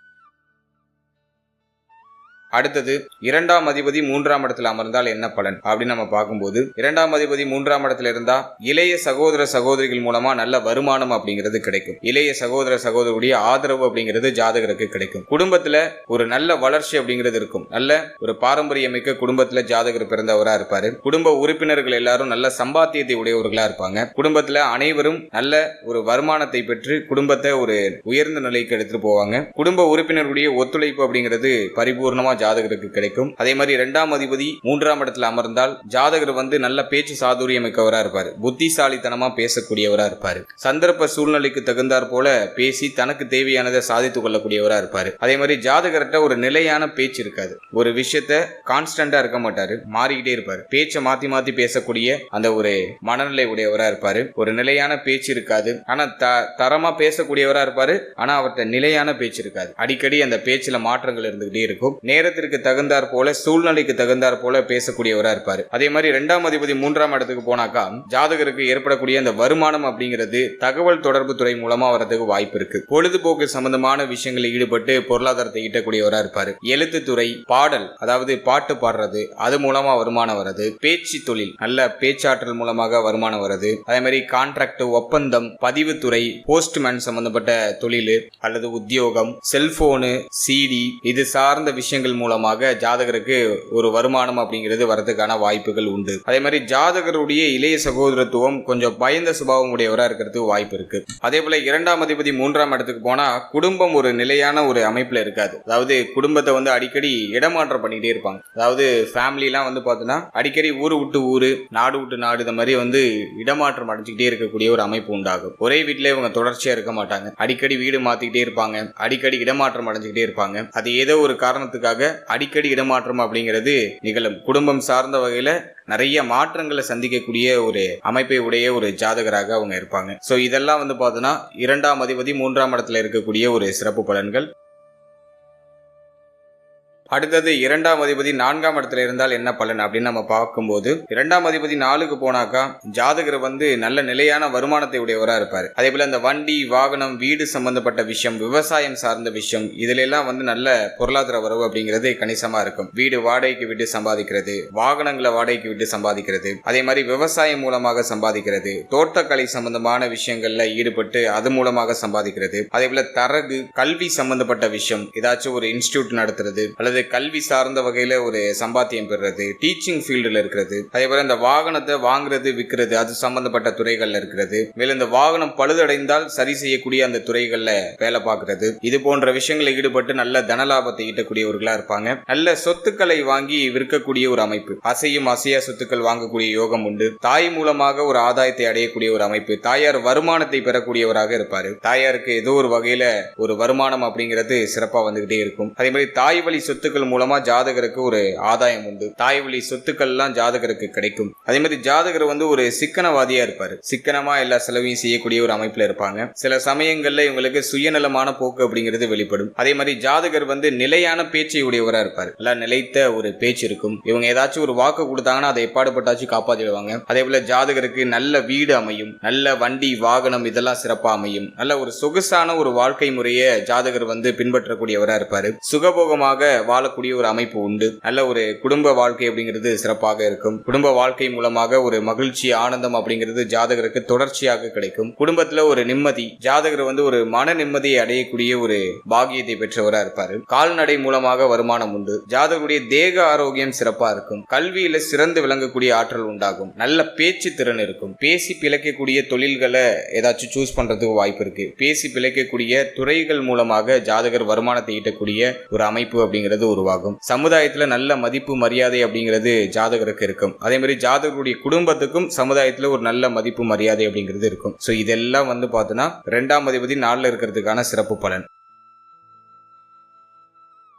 அடுத்தது 2ஆம் அதிபதி 3ஆம் இடத்துல அமர்ந்தால் என்ன பலன் அப்படின்னு நம்ம பார்க்கும்போது, 2ஆம் அதிபதி 3ஆம் இடத்துல இருந்தா இளைய சகோதர சகோதரிகள் மூலமா நல்ல வருமானம் அப்படிங்கிறது கிடைக்கும். இளைய சகோதர சகோதரியுடைய ஆதரவு அப்படிங்கிறது ஜாதகருக்கு கிடைக்கும். குடும்பத்துல ஒரு நல்ல வளர்ச்சி அப்படிங்கிறது இருக்கும். நல்ல ஒரு பாரம்பரியமிக்க குடும்பத்துல ஜாதகர் பிறந்தவரா இருப்பாரு. குடும்ப உறுப்பினர்கள் எல்லாரும் நல்ல சம்பாத்தியத்தை உடையவர்களா இருப்பாங்க. குடும்பத்துல அனைவரும் நல்ல ஒரு வருமானத்தை பெற்று குடும்பத்தை ஒரு உயர்ந்த நிலைக்கு எடுத்துட்டு போவாங்க. குடும்ப உறுப்பினர்களுடைய ஒத்துழைப்பு அப்படிங்கிறது பரிபூர்ணமா ஜாதகருக்கு கிடைக்கும். அதே மாதிரி 2ஆம் அதிபதி 3ஆம் இடத்துல அமர்ந்தால் ஜாதகர் நல்ல பேச்சு சாதுரியம் மிக்கவரா இருப்பாரு. புத்திசாலித்தனமா பேசக்கூடியவரா இருப்பாரு. சந்தர்ப்ப சூழ்நிலைக்கு தகுந்தாற் போல பேசி தனக்கு தேவையானதை சாதித்துக் கொள்ளக்கூடியவரா இருப்பாரு. அதே மாதிரி ஜாதகர்கிட்ட ஒரு நிலையான பேச்சு இருக்காது. ஒரு விஷயத்த கான்ஸ்டன்டா இருக்க மாட்டாரு. மாறிக்கிட்டே இருப்பாரு. பேச்சை மாத்தி மாத்தி பேசக்கூடிய அந்த ஒரு மனநிலை உடையவரா இருப்பாரு. ஒரு நிலையான பேச்சு இருக்காது. ஆனா தரமா பேசக்கூடியவரா இருப்பாரு. ஆனா அவர்கிட்ட நிலையான பேச்சு இருக்காது. அடிக்கடி அந்த பேச்சுல மாற்றங்கள் இருந்துகிட்டே இருக்கும். நேரத்திற்கு தகுந்தாற் போல சூழ்நிலைக்கு தகுந்தாற் போல பேசக்கூடியவரா இருப்பாரு. அதே மாதிரி 2ஆம் அதிபதி 3ஆம் இடத்துக்கு போனாக்கா ஜாதகருக்கு ஏற்படக்கூடிய அந்த வருமானம் அப்படிங்கிறது தகவல் தொடர்பு துறை மூலமா வரதுக்கு வாய்ப்பு இருக்கு. பொழுதுபோக்கு சம்பந்தமான விஷயங்களில் ஈடுபட்டு பொருளாதாரத்தை ஈட்டக்கூடியவரா இருப்பாரு. எழுத்துத்துறை, பாடல், அதாவது பாட்டு பாடுறது, அது மூலமா வருமானம் வருது. பேச்சு தொழில், நல்ல பேச்சாற்றல் மூலமாக வருமானம் வருது. அதே மாதிரி கான்ட்ராக்ட், ஒப்பந்தம், பதிவுத்துறை, போஸ்ட்மேன் சம்பந்தப்பட்ட தொழில் அல்லது உத்தியோகம், செல்போனு, சிடி இது சார்ந்த விஷயங்கள் மூலமாக ஜாதகருக்கு ஒரு வருமானம் அப்படிங்கிறது வரதுக்கான வாய்ப்புகள் உண்டு. அதே மாதிரி ஜாதகருடைய இளைய சகோதரத்துவம் கொஞ்சம் பயந்த சுபாவம் உடையவரா இருக்கிறதுக்கு வாய்ப்பு இருக்கு. அதே போல 2ஆம் அதிபதி 3ஆம் இடத்துக்கு போனா குடும்பம் ஒரு நிலையான ஒரு அமைப்புல இருக்காது. அதாவது குடும்பத்தை அடிக்கடி இடமாற்றம் பண்ணிட்டே இருப்பாங்க. அதாவது ஃபேமிலி எல்லாம் பார்த்தோன்னா அடிக்கடி ஊரு விட்டு ஊரு, நாடு விட்டு நாடு இந்த மாதிரி இடமாற்றம் அடைஞ்சுக்கிட்டே இருக்கக்கூடிய ஒரு அமைப்பு உண்டாகும். ஒரே வீட்டிலே இவங்க தொடர்ச்சியா இருக்க மாட்டாங்க. அடிக்கடி வீடு மாத்திக்கிட்டே இருப்பாங்க. அடிக்கடி இடமாற்றம் அடைஞ்சுக்கிட்டே இருப்பாங்க. அது ஏதோ ஒரு காரணத்துக்காக அடிக்கடி இடமாற்றம் அப்படிங்கிறது நிகழும். குடும்பம் சார்ந்த வகையில நிறைய மாற்றங்களை சந்திக்கக்கூடிய ஒரு அமைப்பை உடைய ஒரு ஜாதகராக அவங்க இருப்பாங்க. சோ இதெல்லாம் பார்த்தோன்னா 2ஆம் அதிபதி 3ஆம் இடத்துல இருக்கக்கூடிய ஒரு சிறப்பு பலன்கள். அடுத்தது இரண்டாம் அதிபதி 4ஆம் இடத்துல இருந்தால் என்ன பலன் அப்படின்னு நம்ம பார்க்கும்போது, இரண்டாம் அதிபதி 4க்கு போனாக்கா ஜாதகர் வந்து நல்ல நிலையான வருமானத்தை உடையவராக இருப்பார். அதே போல இந்த வண்டி வாகனம் வீடு சம்பந்தப்பட்ட விஷயம், விவசாயம் சார்ந்த விஷயம், இதுல எல்லாம் வந்து நல்ல பொருளாதார வரவு அப்படிங்கிறது கணிசமா இருக்கும். வீடு வாடகைக்கு விட்டு சம்பாதிக்கிறது, வாகனங்களை வாடகைக்கு விட்டு சம்பாதிக்கிறது, அதே மாதிரி விவசாயம் மூலமாக சம்பாதிக்கிறது, தோட்டக்கலை சம்பந்தமான விஷயங்கள்ல ஈடுபட்டு அது மூலமாக சம்பாதிக்கிறது, அதே போல தரகு கல்வி சம்பந்தப்பட்ட விஷயம், ஏதாச்சும் ஒரு இன்ஸ்டிடியூட் நடத்துறது அல்லது கல்வி சார்ந்த வகையில ஒரு சம்பாத்தியம் பெறுறது, டீச்சிங் ஃபீல்டுல இருக்கிறது, அதே போல இந்த வாகனத்தை வாங்குறது விற்கிறது அது சம்பந்தப்பட்ட துறைகள்ல இருக்கிறது, மேலும் இந்த வாகனம் பழுதடைந்தால் சரி செய்யக்கூடிய அந்த துறைகள்ல வேலை பார்க்கிறது, இது போன்ற விஷயங்களில் ஈடுபட்டு நல்ல தனலாபத்தை ஈட்டக்கூடியவர்களா இருப்பாங்க. நல்ல சொத்துக்களை வாங்கி விற்கக்கூடிய ஒரு அமைப்பு, அசையும் அசையா சொத்துக்கள் வாங்கக்கூடிய யோகம் உண்டு. தாய் மூலமாக ஒரு ஆதாயத்தை அடையக்கூடிய ஒரு அமைப்பு, தாயார் வருமானத்தை பெறக்கூடியவராக இருப்பாரு. தாயாருக்கு ஏதோ ஒரு வகையில ஒரு வருமானம் அப்படிங்கிறது சிறப்பா வந்துகிட்டே இருக்கும். அதே மாதிரி தாய் வழி சொத்துக்கள் மூலமா ஜாதகருக்கு ஒரு ஆதாயம் உண்டு. தாய் வழி சொத்துக்கள் எல்லாம் ஜாதகருக்கு கிடைக்கும். அதே மாதிரி ஜாதகர் வந்து ஒரு சிக்கனவாதியா இருப்பாரு. சிக்கனமா எல்லா செலவையும் செய்யக்கூடிய ஒரு அமைப்புல இருப்பாங்க. சில சமயங்கள்ல இவங்களுக்கு சுயநலமான போக்கு அப்படிங்கிறது வெளிப்படும். அதே மாதிரி ஜாதகர் வந்து நிலையான பேச்சை உடையவரா இருப்பாரு. எல்லாம் நிலைத்த ஒரு பேச்சு இருக்கும். இவங்க ஏதாச்சும் ஒரு வாக்கு கொடுத்தாங்கன்னா அதை எப்பாடுபட்டாச்சும் காப்பாற்றிடுவாங்க. அதே போல ஜாதகருக்கு நல்ல வீடு அமையும், நல்ல வண்டி வாகனம் இதெல்லாம் சிறப்பா அமையும். நல்ல ஒரு சொகுசான ஒரு வாழ்க்கை முறையை ஜாதகர் வந்து பின்பற்றக்கூடியவரா இருப்பாரு. சுகபோகமாக வாழக்கூடிய ஒரு அமைப்பு உண்டு. நல்ல ஒரு குடும்ப வாழ்க்கை அப்படிங்கிறது சிறப்பாக இருக்கும். குடும்ப வாழ்க்கை மூலமாக ஒரு மகிழ்ச்சி ஆனந்தம் அப்படிங்கிறது ஜாதகருக்கு தொடர்ச்சியாக கிடைக்கும். குடும்பத்துல ஒரு நிம்மதி, ஜாதகர் வந்து ஒரு மன நிம்மதியை அடையக்கூடிய ஒரு பாகியத்தை பெற்றவரா இருப்பாரு. கால்நடை மூலமாக வருமானம் உண்டு. ஜாதகருடைய தேக ஆரோக்கியம் சிறப்பா இருக்கும். கல்வியில சிறந்து விளங்கக்கூடிய ஆற்றல் உண்டாகும். நல்ல பேச்சு திறன் இருக்கும். பேசி பிழைக்கக்கூடிய தொழில்களை ஏதாச்சும் சூஸ் பண்றதுக்கு வாய்ப்பு இருக்கு. பேசி பிழைக்கக்கூடிய துறைகள் மூலமாக ஜாதகர் வருமானத்தை ஈட்டக்கூடிய ஒரு அமைப்பு அப்படிங்கிறது உருவாகும். சமுதாயத்துல நல்ல மதிப்பு மரியாதை அப்படிங்கிறது ஜாதகருக்கு இருக்கும். அதே மாதிரி ஜாதகருடைய குடும்பத்துக்கும் சமுதாயத்துல ஒரு நல்ல மதிப்பு மரியாதை அப்படிங்கிறது இருக்கும். சோ இதெல்லாம் வந்து பார்த்தோன்னா 2ஆம் அதிபதி 4ல இருக்கிறதுக்கான சிறப்பு பலன்.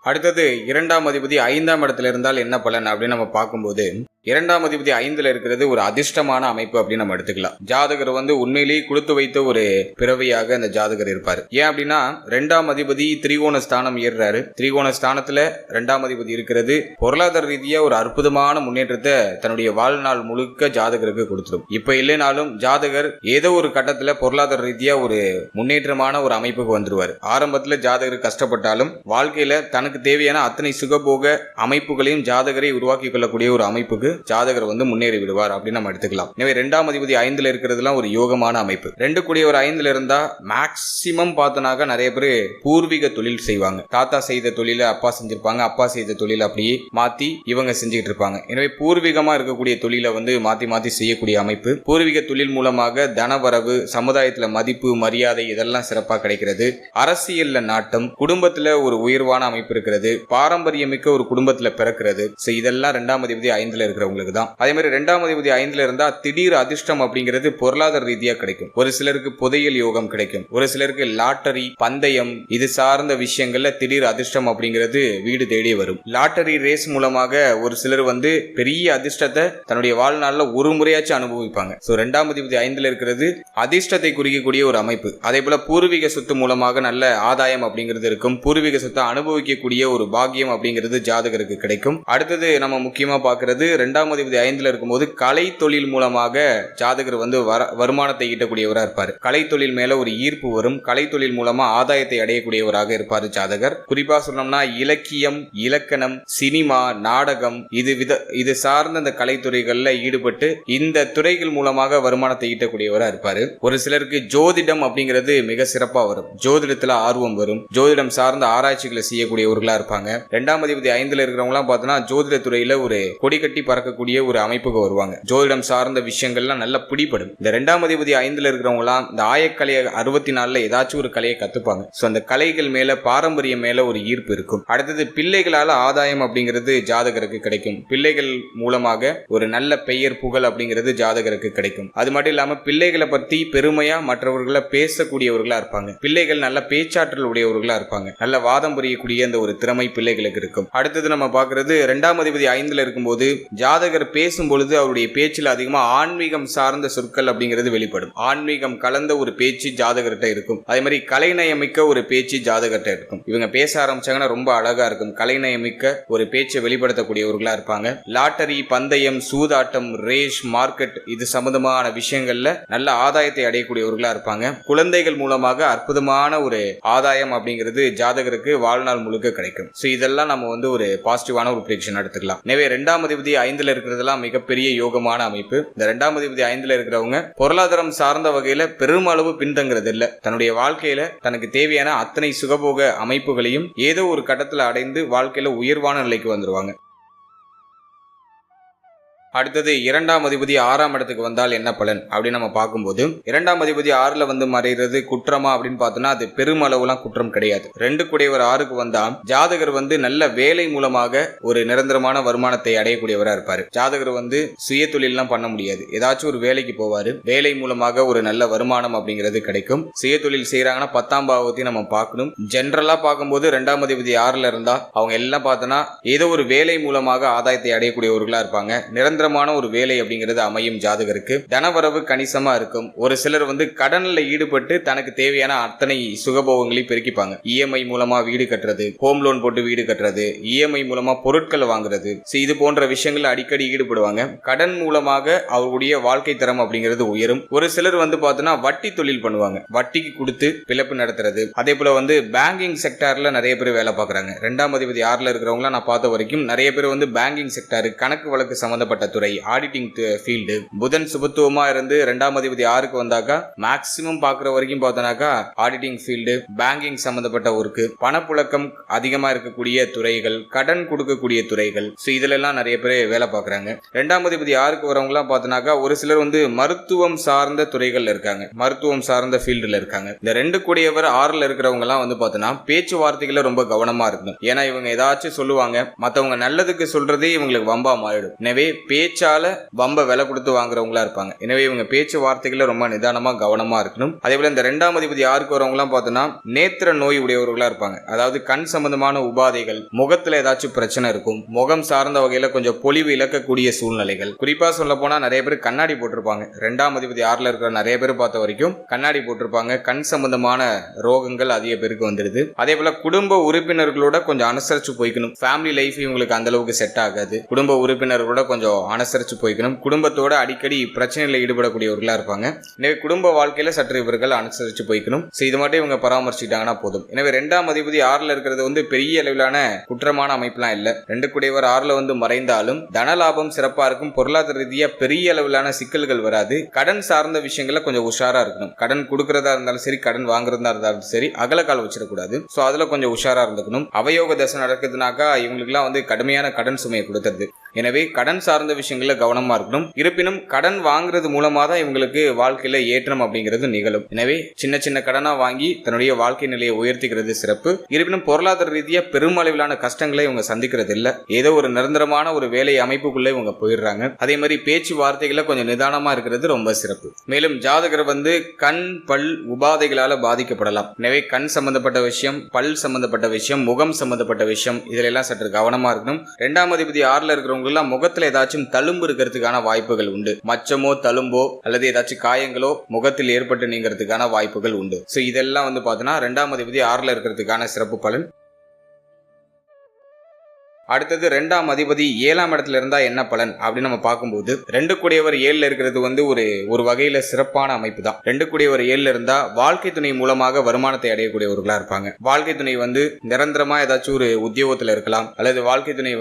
அடுத்தது 2ஆம் அதிபதி 5ஆம் இடத்துல இருந்தால் என்ன பலன் அப்படின்னு நம்ம பார்க்கும்போது, 2ஆம் அதிபதி 5ல இருக்கிறது ஒரு அதிர்ஷ்டமான அமைப்பு அப்படின்னு நம்ம எடுத்துக்கலாம். ஜாதகர் வந்து உண்மையிலேயே கொடுத்து வைத்த ஒரு பிறவியாக அந்த ஜாதகர் இருப்பாரு. ஏன் அப்படின்னா 2ஆம் அதிபதி திரிகோண ஸ்தானம் ஏறுறாரு. திரிகோண ஸ்தானத்துல 2ஆம் அதிபதி இருக்கிறது பொருளாதார ரீதியா ஒரு அற்புதமான முன்னேற்றத்தை தன்னுடைய வாழ்நாள் முழுக்க ஜாதகருக்கு கொடுத்துரும். இப்ப இல்லைனாலும் ஜாதகர் ஏதோ ஒரு கட்டத்துல பொருளாதார ரீதியா ஒரு முன்னேற்றமான ஒரு அமைப்புக்கு வந்துருவாரு. ஆரம்பத்துல ஜாதகர் கஷ்டப்பட்டாலும் வாழ்க்கையில தனக்கு தேவையான அத்தனை சுகபோக அமைப்புகளையும் ஜாதகரை உருவாக்கி கொள்ளக்கூடிய ஒரு அமைப்புக்கு ஜாதகர் வந்து முன்னேறி விடுவார் அப்படின்னு நம்ம எடுத்துக்கலாம். எனவே 2ஆம் அதிபதி 5ல இருக்கிறதுலாம் ஒரு யோகமான அமைப்பு. 2 கூடிய ஒரு 5ல இருந்தா மேக்சிமம் பார்த்தனாக்க நிறைய பேர் பூர்வீக தொழில் செய்வாங்க. தாத்தா செய்த தொழில அப்பா செஞ்சிருப்பாங்க, அப்பா செய்த தொழில அப்படியே மாத்தி இவங்க செஞ்சுட்டு இருப்பாங்க. எனவே பூர்வீகமா இருக்கக்கூடிய தொழிலை வந்து மாத்தி மாத்தி செய்யக்கூடிய அமைப்பு. பூர்வீக தொழில் மூலமாக தனவரவு, சமுதாயத்துல மதிப்பு மரியாதை இதெல்லாம் சிறப்பா கிடைக்கிறது. அரசியல்ல நாட்டம், குடும்பத்துல ஒரு உயர்வான அமைப்பு இருக்கிறது, பாரம்பரியமிக்க ஒரு குடும்பத்துல பிறக்கிறது. இதெல்லாம் 2ஆம் அதிபதி 5ல இருக்கிற இருக்கிறவங்களுக்கு தான். அதே மாதிரி 2ஆம் அதிபதி 5ல இருந்தா திடீர் அதிர்ஷ்டம் அப்படிங்கிறது பொருளாதார ரீதியா கிடைக்கும். ஒரு சிலருக்கு புதையல் யோகம் கிடைக்கும், ஒரு சிலருக்கு லாட்டரி பந்தயம் இது சார்ந்த விஷயங்கள்ல திடீர் அதிர்ஷ்டம் அப்படிங்கிறது வீடு தேடி வரும். லாட்டரி ரேஸ் மூலமாக ஒரு சிலர் வந்து பெரிய அதிர்ஷ்டத்தை தன்னுடைய வாழ்நாள்ல ஒரு முறையாச்சும் அனுபவிப்பாங்க. 2ஆம் அதிபதி 5ல இருக்கிறது அதிர்ஷ்டத்தை குறிக்கக்கூடிய ஒரு அமைப்பு. அதே போல பூர்வீக சொத்து மூலமாக நல்ல ஆதாயம் அப்படிங்கிறது இருக்கும். பூர்வீக சொத்தை அனுபவிக்கக்கூடிய ஒரு பாக்கியம் அப்படிங்கிறது ஜாதகருக்கு கிடைக்கும். அடுத்தது நம்ம முக்கியமா பார்க்கிறது 2ஆம் அதிபதி 5ல இருக்கும்போது கலை தொழில் மூலமாக ஜாதகர் வந்து வருமானத்தை ஈட்டக்கூடியவராக இருப்பார். கலை தொழில் மேல ஒரு ஈர்ப்பு வரும். கலை தொழில் மூலமா ஆதாயத்தை அடையக்கூடியவராக இருப்பார் ஜாதகர். குறிப்பா சொன்னோம்னா இலக்கியம், இலக்கணம், சினிமா, நாடகம் இது சார்ந்த இந்த கலைத்துறைகள்ல ஈடுபட்டு இந்த துறைகள் மூலமாக வருமானத்தை ஈட்டக்கூடியவராக இருப்பாரு. ஒரு சிலருக்கு ஜோதிடம் அப்படிங்கிறது மிக சிறப்பா வரும். ஜோதிடத்துல ஆர்வம் வரும். ஜோதிடம் சார்ந்த ஆராய்ச்சிகளை செய்யக்கூடியவர்களா இருப்பாங்க. 2ஆம் அதிபதி 5ல இருக்கிறவங்க பார்த்தோம்னா ஜோதிட துறையில ஒரு கொடி கட்டி பறக்கக்கூடிய ஒரு அமைப்புக்கு வருவாங்க. ஜோதிடம் சார்ந்த விஷயங்கள்லாம் நல்ல பிடிபடும். இந்த 2ஆம் அதிபதி 5ல இருக்கிறவங்களாம் இந்த ஆயக்கலையை 64ல ஏதாச்சும் ஒரு கலையை கத்துப்பாங்க. அந்த கலைகள் மேல பாரம்பரியம் மேல ஒரு ஈர்ப்பு இருக்கும். அடுத்தது பிள்ளைகளால ஆதாயம் அப்படிங்கிறது ஜாதகருக்கு கிடைக்கும். பிள்ளைகள் மூலமாக ஒரு நல்ல பெயர் புகழ் அப்படிங்கிறது ஜாதகருக்கு கிடைக்கும். அது மட்டும் இல்லாம பிள்ளைகளை பத்தி பெருமையா மற்றவர்களை பேசக்கூடியவர்களா இருப்பாங்க. பிள்ளைகள் நல்ல பேச்சாற்றல் உடையவர்களா இருப்பாங்க. நல்ல வாதம் புரியக்கூடிய அந்த ஒரு திறமை பிள்ளைகளுக்கு இருக்கும். அடுத்தது நம்ம பார்க்கிறது 2ஆம் அதிபதி 5ல இருக்கும்போது ஜாதகர் பேசும் பொழுது அவருடைய பேச்சில் அதிகமா ஆன்மீகம் சார்ந்த சொற்கள் அப்படிங்கிறது வெளிப்படும். ஆன்மீகம் கலந்த ஒரு பேச்சு ஜாதகர்கிட்ட இருக்கும். அதே மாதிரி கலைநயமிக்க ஒரு பேச்சு ஜாதகர்கிட்ட இருக்கும். இவங்க பேச ஆரம்பிச்சாங்கன்னா ரொம்ப அழகா இருக்கும். கலைநயமிக்க ஒரு பேச்சை வெளிப்படுத்தக்கூடியவர்களா இருப்பாங்க. லாட்டரி, பந்தயம், சூதாட்டம், ரேஸ், மார்க்கெட் இது சம்பந்தமான விஷயங்கள்ல நல்ல ஆதாயத்தை அடையக்கூடியவர்களா இருப்பாங்க. குழந்தைகள் மூலமாக அற்புதமான ஒரு ஆதாயம் அப்படிங்கிறது ஜாதகருக்கு வாழ்நாள் முழுக்க கிடைக்கும். சோ இதெல்லாம் நம்ம ஒரு பாசிட்டிவான ஒரு ப்ரெடிக்ஷன் எடுத்துக்கலாம். எனவே 2ஆம் அதிபதி 5ல இருக்கிறதெல்லாம் மிகப்பெரிய யோகமான அமைப்பு. இந்த 2ஆம் அதிபதி 5ல இருக்கிறவங்க பொருளாதாரம் சார்ந்த வகையில பெருமளவு பின்தங்கிறது இல்ல. தன்னுடைய வாழ்க்கையில தனக்கு தேவையான அத்தனை சுகபோக அமைப்புகளையும் ஏதோ ஒரு கட்டத்துல அடைந்து வாழ்க்கையில உயர்வான நிலைக்கு வந்துருவாங்க. அடுத்தது 2ஆம் அதிபதி 6ஆம் இடத்துக்கு வந்தால் என்ன பலன் அப்படின்னு நம்ம பார்க்கும்போது 2ஆம் அதிபதி 6ல மறைகிறது குற்றமா அப்படின்னு பார்த்தோம்னா அது பெருமளவுலாம் குற்றம் கிடையாது. 2 கூடியவர் 6க்கு வந்தா ஜாதகர் நல்ல வேலை மூலமாக ஒரு நிரந்தரமான வருமானத்தை அடையக்கூடியவரா இருப்பாரு. ஜாதகர் சுய தொழிலாம் பண்ண முடியாது. ஏதாச்சும் ஒரு வேலைக்கு போவாரு. வேலை மூலமாக ஒரு நல்ல வருமானம் அப்படிங்கிறது கிடைக்கும். சுய தொழில் செய்யறாங்கன்னா 10ஆம் பாவத்தையும் நம்ம பார்க்கணும். ஜெனரலா பார்க்கும்போது 2ஆம் அதிபதி 6ல இருந்தா அவங்க எல்லாம் பார்த்தோன்னா ஏதோ ஒரு வேலை மூலமாக ஆதாயத்தை அடையக்கூடியவர்களா இருப்பாங்க. நிரந்தர ஒரு வேலை அப்படிங்கிறது அமையும் ஜாதகருக்கு. தனவரவு கணிசமா இருக்கும். ஒரு சிலர் கடன்ல ஈடுபட்டு தனக்கு தேவையான அத்தனை சுகபோகங்களையும் பெருக்கிப்பாங்க. இஎம்ஐ மூலமா வீடு கட்டுறது, ஹோம் லோன் போட்டு வீடு கட்டுறது, இஎம்ஐ மூலமா பொருட்கள் வாங்குறது, இது போன்ற விஷயங்கள் அடிக்கடி ஈடுபடுவாங்க. கடன் மூலமாக அவருடைய வாழ்க்கை தரம் அப்படிங்கிறது உயரும். ஒரு சிலர் பார்த்தோன்னா வட்டி தொழில் பண்ணுவாங்க. வட்டிக்கு கொடுத்து பிளப்பு நடத்துறது. அதே போல பேங்கிங் செக்டார்ல நிறைய பேர் வேலை பார்க்கறாங்க. 2ஆம் அதிபதி 6ல இருக்கிறவங்க நான் பார்த்த வரைக்கும் நிறைய பேர் பேங்கிங் செக்டார், கணக்கு வழக்கு சம்பந்தப்பட்ட துறை, ஆடிட்டிங் ஃபீல்டு. புதன் சுபத்துவமா இருந்து 2ஆம் அதிபதி 6க்கு வந்தாக்கா மேக்சிமம் பாக்குற வரைக்கும் பார்த்தோம்னாக்கா ஆடிட்டிங் ஃபீல்டு, பேங்கிங் சம்பந்தப்பட்ட ஒர்க்கு, பணப்புழக்கம் அதிகமா இருக்கக்கூடிய துறைகள், கடன் கொடுக்கக்கூடிய துறைகள், இதுல எல்லாம் நிறைய பேர் வேலை பார்க்கறாங்க. 2ஆம் அதிபதி 6க்கு வரவங்க எல்லாம் பார்த்தோம்னாக்கா ஒரு சிலர் மருத்துவம் சார்ந்த துறைகள் இருக்காங்க, மருத்துவம் சார்ந்த ஃபீல்டுல இருக்காங்க. இந்த 2 கூடியவர் 6ல இருக்கிறவங்க எல்லாம் பார்த்தோன்னா பேச்சுவார்த்தைகளை ரொம்ப கவனமா இருக்கணும். ஏன்னா இவங்க ஏதாச்சும் சொல்லுவாங்க, மத்தவங்க நல்லதுக்கு சொல்றதே இவங்களுக்கு வம்பா மாறிடும். எனவே பேச்சால வம்ப விலை கொடுத்து வாங்குறவங்களா இருப்பாங்க. எனவே இவங்க பேச்சு வார்த்தைகளை ரொம்ப நிதானமா கவனமா இருக்கணும். அதே போல இந்த 2ஆம் அதிபதி 6க்கு வரவங்க எல்லாம் பார்த்தோம்னா நேத்திர நோய் உடையவர்களா இருப்பாங்க. அதாவது கண் சம்பந்தமான உபாதைகள், முகத்துல ஏதாச்சும் பிரச்சனை இருக்கும், முகம் சார்ந்த வகையில கொஞ்சம் பொலிவு இழக்கக்கூடிய சூழ்நிலைகள். குறிப்பா சொல்ல போனா நிறைய பேர் கண்ணாடி போட்டிருப்பாங்க. 2ஆம் அதிபதி 6ல இருக்கிற நிறைய பேர் பார்த்த வரைக்கும் கண்ணாடி போட்டிருப்பாங்க. கண் சம்பந்தமான ரோகங்கள் அதிக பேருக்கு வந்துடுது. அதே போல குடும்ப உறுப்பினர்களோட கொஞ்சம் அனுசரிச்சு போய்க்கணும். ஃபேமிலி லைஃப் இவங்களுக்கு அந்த அளவுக்கு செட் ஆகாது. குடும்ப உறுப்பினர்களோட கொஞ்சம் அனுசரிச்சு போய்க்கணும். குடும்பத்தோட அடிக்கடி பிரச்சனையில் ஈடுபடக்கூடியவர்களா இருப்பாங்க. எனவே குடும்ப வாழ்க்கையில சற்று இவர்கள் அனுசரிச்சு போய்க்கணும். இது மட்டும் இவங்க பராமரிச்சுட்டாங்கன்னா போதும். எனவே 2ஆம் அதிபதி 6ல இருக்கிறது பெரிய அளவிலான குற்றமான அமைப்புலாம் இல்ல. 2 கூடியவர் 6ல மறைந்தாலும் தனலாபம் சிறப்பா இருக்கும். பொருளாதார ரீதியா பெரிய அளவிலான சிக்கல்கள் வராது. கடன் சார்ந்த விஷயங்கள கொஞ்சம் உஷாரா இருக்கணும். கடன் கொடுக்கறதா இருந்தாலும் சரி, கடன் வாங்குறதா இருந்தாலும் சரி, அகலக்கால் வச்சிடக்கூடாது. அதுல கொஞ்சம் உஷாரா இருந்துக்கணும். அவயோக தசை நடக்குதுனாக்கா இவங்களுக்கு எல்லாம் கடுமையான கடன் சுமையை கொடுத்துருது. எனவே கடன் சார்ந்த விஷயங்கள கவனமா இருக்கணும். இருப்பினும் கடன் வாங்குறது மூலமா தான் இவங்களுக்கு வாழ்க்கையில ஏற்றம் அப்படிங்கிறது நிகழும். எனவே சின்ன சின்ன கடனா வாங்கி தன்னுடைய வாழ்க்கை நிலையை உயர்த்திக்கிறது சிறப்பு. இருப்பினும் பொருளாதார ரீதியா பெருமளவிலான கஷ்டங்களை இவங்க சந்திக்கிறது இல்ல. ஏதோ ஒரு நிரந்தரமான ஒரு வேலை அமைப்புக்குள்ள இவங்க போயிடுறாங்க. அதே மாதிரி பேச்சு வார்த்தைகளை கொஞ்சம் நிதானமா இருக்கிறது ரொம்ப சிறப்பு. மேலும் ஜாதகர் கண், பல் உபாதைகளால பாதிக்கப்படலாம். எனவே கண் சம்பந்தப்பட்ட விஷயம், பல் சம்பந்தப்பட்ட விஷயம், முகம் சம்பந்தப்பட்ட விஷயம், இதுல எல்லாம் சற்று கவனமா இருக்கணும். 2ஆம் அதிபதி 6ல இருக்கிறவங்க முகத்துல ஏதாச்சும் தழும்பு இருக்கிறதுக்கான வாய்ப்புகள் உண்டு. மச்சமோ தழும்போ அல்லது ஏதாச்சும் காயங்களோ முகத்தில் ஏற்பட்டு நீங்கிறதுக்கான வாய்ப்புகள் உண்டு. இதெல்லாம் பார்த்தோன்னா 2ஆம் அதிபதி 6ல இருக்கிறதுக்கான சிறப்பு பலன். அடுத்தது 2ஆம் அதிபதி 7ஆம் இடத்துல இருந்தா என்ன பலன் அப்படின்னு நம்ம பார்க்கும்போது 2 கூடியவர் 7ல இருக்கிறது ஒரு வகையில சிறப்பான அமைப்பு தான். 2 கூடியவர் 7ல இருந்தா வாழ்க்கை துணை மூலமாக வருமானத்தை அடையக்கூடியவர்களா இருப்பாங்க. வாழ்க்கை துணை நிரந்தரமா ஏதாச்சும் ஒரு உத்தியோகத்துல இருக்கலாம், அல்லது வாழ்க்கை துணை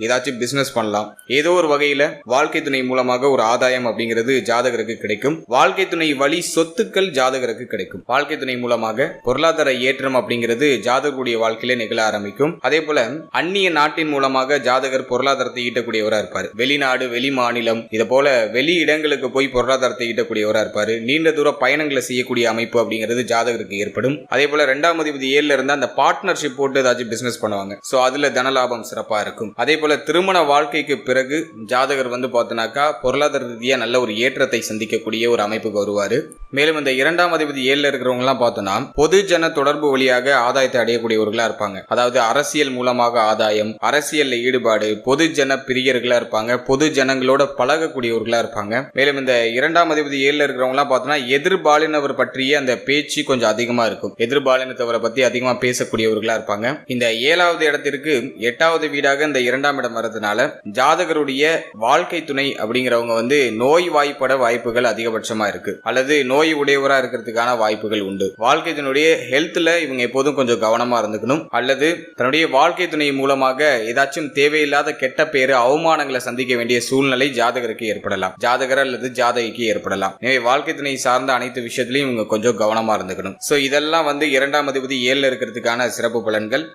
ஏதாச்சும் பிசினஸ் பண்ணலாம். ஏதோ ஒரு வகையில வாழ்க்கை துணை மூலமாக ஒரு ஆதாயம் அப்படிங்கிறது ஜாதகருக்கு கிடைக்கும். வாழ்க்கை துணை வழி சொத்துக்கள் ஜாதகருக்கு கிடைக்கும். வாழ்க்கை துணை மூலமாக பொருளாதார ஏற்றம் அப்படிங்கிறது ஜாதகருடைய வாழ்க்கையில நிகழ ஆரம்பிக்கும். அதே போல அந்நிய நாட்டின் மூலமாக ஜாதகர் பொருளாதாரத்தை ஈட்டக்கூடியவரா இருப்பார். வெளிநாடு, வெளி மாநிலம், இது போல வெளி இடங்களுக்கு போய் பொருளாதாரத்தை ஈட்டக்கூடியவரா இருப்பாரு. நீண்ட தூர பயணங்களை செய்யக்கூடிய அமைப்பு அப்படிங்கிறது ஜாதகருக்கு ஏற்படும். அதே போல 2ஆம் அதிபதி 7ல இருந்தா அந்த பார்ட்னர்ஷிப் போட்டு ஏதாச்சும் பிசினஸ் பண்ணுவாங்க. அதுல தனலாபம் சிறப்பா இருக்கும். அதே போல திருமண வாழ்க்கைக்கு பிறகு ஜாதகர் பார்த்தோம்னாக்கா பொருளாதார ரீதியா நல்ல ஒரு ஏற்றத்தை சந்திக்கக்கூடிய ஒரு அமைப்புக்கு வருவாரு. மேலும் இந்த 2ஆம் அதிபதி 7ல இருக்கிறவங்க எல்லாம் பார்த்தோம்னா பொது ஜன தொடர்பு வழியாக ஆதாயத்தை அடையக்கூடியவர்களா இருப்பாங்க. அதாவது அரசியல் மூலமாக ஆதாயம், அரசியல் அரசியல்ல ஈடுபாடு, பொது ஜன பிரியர்களா இருப்பாங்க, பொது ஜனங்களோட பழகக்கூடியவர்களா இருப்பாங்க. மேலும் இந்த இரண்டாம் அதிபதி 7ல இருக்கிறவங்க எல்லாம் பார்த்தோம்னா எதிர்பாலினவர் பற்றிய அந்த பேச்சு கொஞ்சம் அதிகமா இருக்கும். எதிர்பாலினத்தவரை பத்தி அதிகமா பேசக்கூடியவர்களா இருப்பாங்க. இந்த 7வது இடத்திற்கு 8வது வீடாக இந்த 2ஆம் இடம் வரதுனால ஜாதகருடைய வாழ்க்கை துணை அப்படிங்கிறவங்க நோய் வாய்ப்பட வாய்ப்புகள் அதிகபட்சமா இருக்கு, அல்லது நோய் உடையவரா இருக்கிறதுக்கான வாய்ப்புகள் உண்டு. வாழ்க்கை துணையுடைய ஹெல்த்ல இவங்க எப்போதும் கொஞ்சம் கவனமா இருந்துக்கணும், அல்லது தன்னுடைய வாழ்க்கை துணை மூலமாக ஏதாச்சும் தேவையில்லாத கெட்ட பேரு அவமானங்களை சந்திக்க வேண்டிய சூழ்நிலை ஜாதகருக்கு ஏற்படலாம், ஜாதகர் அல்லது ஜாதகிக்கு ஏற்படலாம். எனவே வாழ்க்கை துணை சார்ந்த அனைத்து விஷயத்திலையும் இவங்க கொஞ்சம் கவனமா இருந்துக்கணும். சோ இதெல்லாம் 2ஆம் அதிபதி 7ல இருக்கிறதுக்கான சிறப்பு பலன்கள்.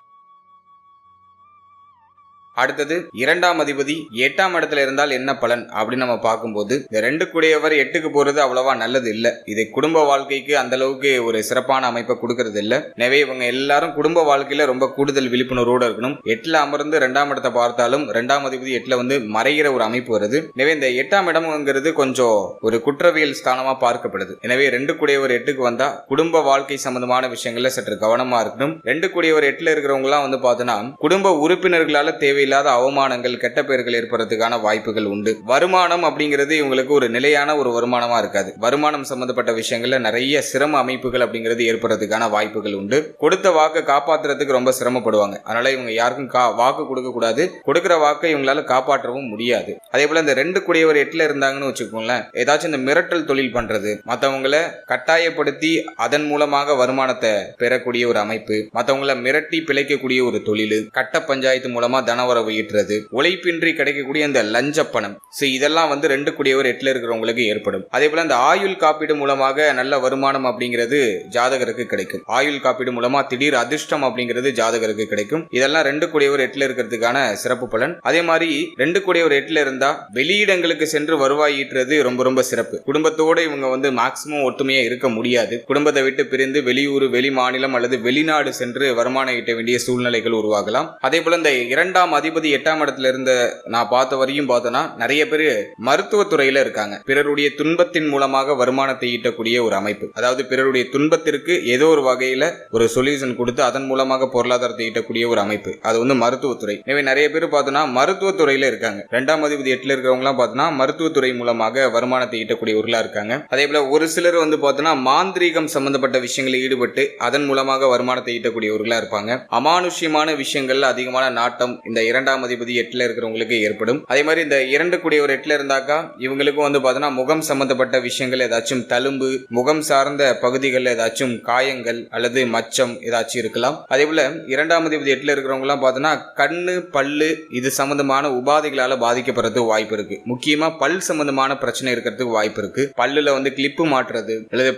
அடுத்தது 2ஆம் அதிபதி 8ஆம் இடத்துல இருந்தால் என்ன பலன் அப்படின்னு நம்ம பார்க்கும்போது, இந்த 2 கூடியவர் 8க்கு போறது அவ்வளவா நல்லது இல்ல. இது குடும்ப வாழ்க்கைக்கு அந்த அளவுக்கு ஒரு சிறப்பான அமைப்பை கொடுக்கறது இல்ல. எனவே இவங்க எல்லாரும் குடும்ப வாழ்க்கையில ரொம்ப கூடுதல் விழிப்புணர்வோடு இருக்கணும். 8ல அமர்ந்து 2ஆம் இடத்தை பார்த்தாலும் 2ஆம் அதிபதி 8ல மறைகிற ஒரு அமைப்பு வருது. எனவே இந்த 8ஆம் இடம்ங்கிறது கொஞ்சம் ஒரு குற்றவியல் ஸ்தானமா பார்க்கப்படுது. எனவே 2 கூடியவர் 8க்கு வந்தா குடும்ப வாழ்க்கை சம்பந்தமான விஷயங்கள்ல சற்று கவனமா இருக்கணும். 2 கூடியவர் 8ல இருக்கிறவங்க எல்லாம் பார்த்தோன்னா குடும்ப உறுப்பினர்களால தேவையில்லாத அவமானங்கள், கெட்ட பெயர்கள் ஏற்படுறதுக்கான வாய்ப்புகள் உண்டு. வருமானம் அப்படிங்கிறது இவங்களுக்கு ஒரு நிலையான ஒரு வருமானமா இருக்காது. வருமானம் சம்பந்தப்பட்ட விஷயங்கள்ல நிறைய சிரம அமைப்புகள் அப்படிங்கிறது ஏற்படுறதுக்கான வாய்ப்புகள் உண்டு. கொடுத்த வாக்கை காப்பாற்றுறதுக்கு ரொம்ப சிரமப்படுவாங்க. அதனால இவங்க யாருக்கும் வாக்கு கொடுக்க கூடாது, கொடுக்கிற வாக்கை இவங்களால காப்பாற்றவும் முடியாது. அதே போல இந்த 2 கூடியவர் 8ல இருந்தாங்கன்னு வச்சுக்கோங்களேன், ஏதாச்சும் இந்த மிரட்டல் தொழில் பண்றது, மற்றவங்களை கட்டாயப்படுத்தி அதன் மூலமாக வருமானத்தை பெறக்கூடிய ஒரு அமைப்பு, மற்றவங்களை மிரட்டி பிழைக்கக்கூடிய ஒரு தொழில், கட்ட பஞ்சாயத்து மூலமா தனவரவு ஈட்டுறது, உழைப்பின்றி கிடைக்கக்கூடிய இந்த லஞ்ச பணம், இதெல்லாம் 2 கூடியவர் 8ல இருக்கிறவங்களுக்கு ஏற்படும். அதே போல இந்த ஆயுள் காப்பீடு மூலமாக நல்ல வருமானம் அப்படிங்கிறது ஜாதகருக்கு கிடைக்கும். ஆயுள் காப்பீடு மூலமா திடீர் அதிர்ஷ்டம் அப்படிங்கிறது ஜாதகருக்கு கிடைக்கும். இதெல்லாம் 2 கூடியவர் 8ல இருக்கிறதுக்கான சிறப்பு பலன். அதே மாதிரி 2 கூடியவர் 8ல இருந்தா வெளியிடங்களுக்கு சென்று வருவாய் ஈட்டுறது ரொம்ப ரொம்ப சிறப்பு. குடும்பத்தோட இவங்க மேக்சிமம் ஒற்றுமையா இருக்க முடியாது. குடும்பத்தை விட்டு பிரிந்து வெளியூர், வெளி மாநிலம் அல்லது வெளிநாடு சென்று வருமானம் ஈட்ட வேண்டிய சூழ்நிலைகள் உருவாகலாம். அதே போல இந்த 2ஆம் அதிபதி 8ஆம் இடத்துல இருந்த நான் பார்த்த வரையும் பார்த்தோன்னா நிறைய பேர் மருத்துவத்துறையில இருக்காங்க. பிறருடைய துன்பத்தின் மூலமாக வருமானத்தை ஈட்டக்கூடிய ஒரு அமைப்பு, அதாவது பிறருடைய துன்பத்திற்கு ஏதோ ஒரு வகையில ஒரு சொல்யூஷன் கொடுத்து அதன் மூலமாக பொருளாதாரத்தை ஈட்டக்கூடிய ஒரு அமைப்பு, அது மருத்துவத்துறை. எனவே நிறைய பேர் பார்த்தோன்னா மருத்துவத்துறையில இருக்காங்க. 2ஆம் அதிபதி 8ல இருக்கிறவங்க எல்லாம் பார்த்தோன்னா மருத்துவத்துறை மூலமாக வருமானத்தை ஈட்டக்கூடியவர்களா இருக்காங்க. அதே போல ஒரு சிலர் பார்த்தோன்னா மாந்திரீகம் சம்பந்தப்பட்ட விஷயங்களில் ஈடுபட்டு அதன் மூலமாக வருமானத்தை ஈட்டக்கூடியவர்களா இருப்பாங்க. அமானுஷ்யமான விஷயங்கள்ல அதிகமான நாட்டம் இந்த 2ஆம் அதிபதி 8ல இருக்கிறவங்களுக்கு ஏற்படும். அதே மாதிரி இந்த 2 கூடியவர் 8ல இருந்தாக்கா இவங்களுக்கும் பார்த்தோன்னா முகம் சம்பந்தப்பட்ட விஷயங்கள், ஏதாச்சும் தழும்பு, முகம் சார்ந்த பகுதிகளில் ஏதாச்சும் காயங்கள் அல்லது மச்சம் ஏதாச்சும் இருக்கலாம். அதே போல 2ஆம் அதிபதி 8ல இருக்கிறவங்க எல்லாம் பார்த்தோன்னா கண்ணு, பல்லு இது சம்பந்தமான உபாதைகளால பாதிக்கப்படுறதுக்கு வாய்ப்பு இருக்கு. முக்கியமா பல் சம்பந்தமான பிரச்சனை இருக்கிறதுக்கு வாய்ப்பு இருக்கு. பல்லுல கிளிப்பு மாற்றுறது அல்லது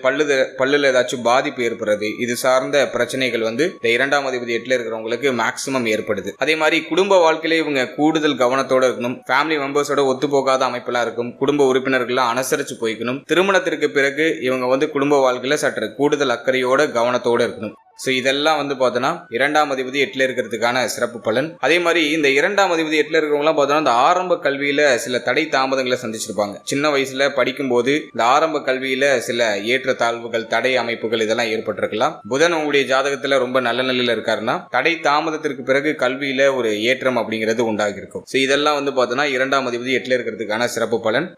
பல்லுல ஏதாச்சும் பாதிப்பு ஏற்படுறது, இது சார்ந்த பிரச்சனைகள் இந்த 2ஆம் அதிபதி 8ல இருக்கிறவங்களுக்கு மேக்சிமம் ஏற்படுது. அதே மாதிரி குடும்ப வாழ்க்கையில இவங்க கூடுதல் கவனத்தோட இருக்கணும். ஃபேமிலி மெம்பர்ஸோட ஒத்து போகாத அமைப்பெல்லாம் இருக்கும். குடும்ப உறுப்பினர்கள் அனுசரிச்சு போய்க்கணும். திருமணத்திற்கு பிறகு இவங்க குடும்ப வாழ்க்கையில சற்று கூடுதல் அக்கறையோட கவனத்தோட இருக்கணும். இதெல்லாம் பார்த்தோன்னா 2ஆம் அதிபதி 8ல இருக்கிறதுக்கான சிறப்பு பலன். அதே மாதிரி இந்த 2ஆம் அதிபதி 8ல இருக்கிறவங்க பார்த்தோன்னா இந்த ஆரம்ப கல்வியில சில தடை தாமதங்களை சந்திச்சிருப்பாங்க. சின்ன வயசுல படிக்கும் போது இந்த ஆரம்ப கல்வியில சில ஏற்ற தாழ்வுகள், தடை அமைப்புகள் இதெல்லாம் ஏற்பட்டிருக்கலாம். புதன் உங்களுடைய ஜாதகத்துல ரொம்ப நல்ல நிலையில இருக்காருன்னா தடை தாமதத்திற்கு பிறகு கல்வியில ஒரு ஏற்றம் அப்படிங்கிறது உண்டாகி இருக்கும். இதெல்லாம் பார்த்தோன்னா 2ஆம் அதிபதி 8ல இருக்கிறதுக்கான சிறப்பு பலன்.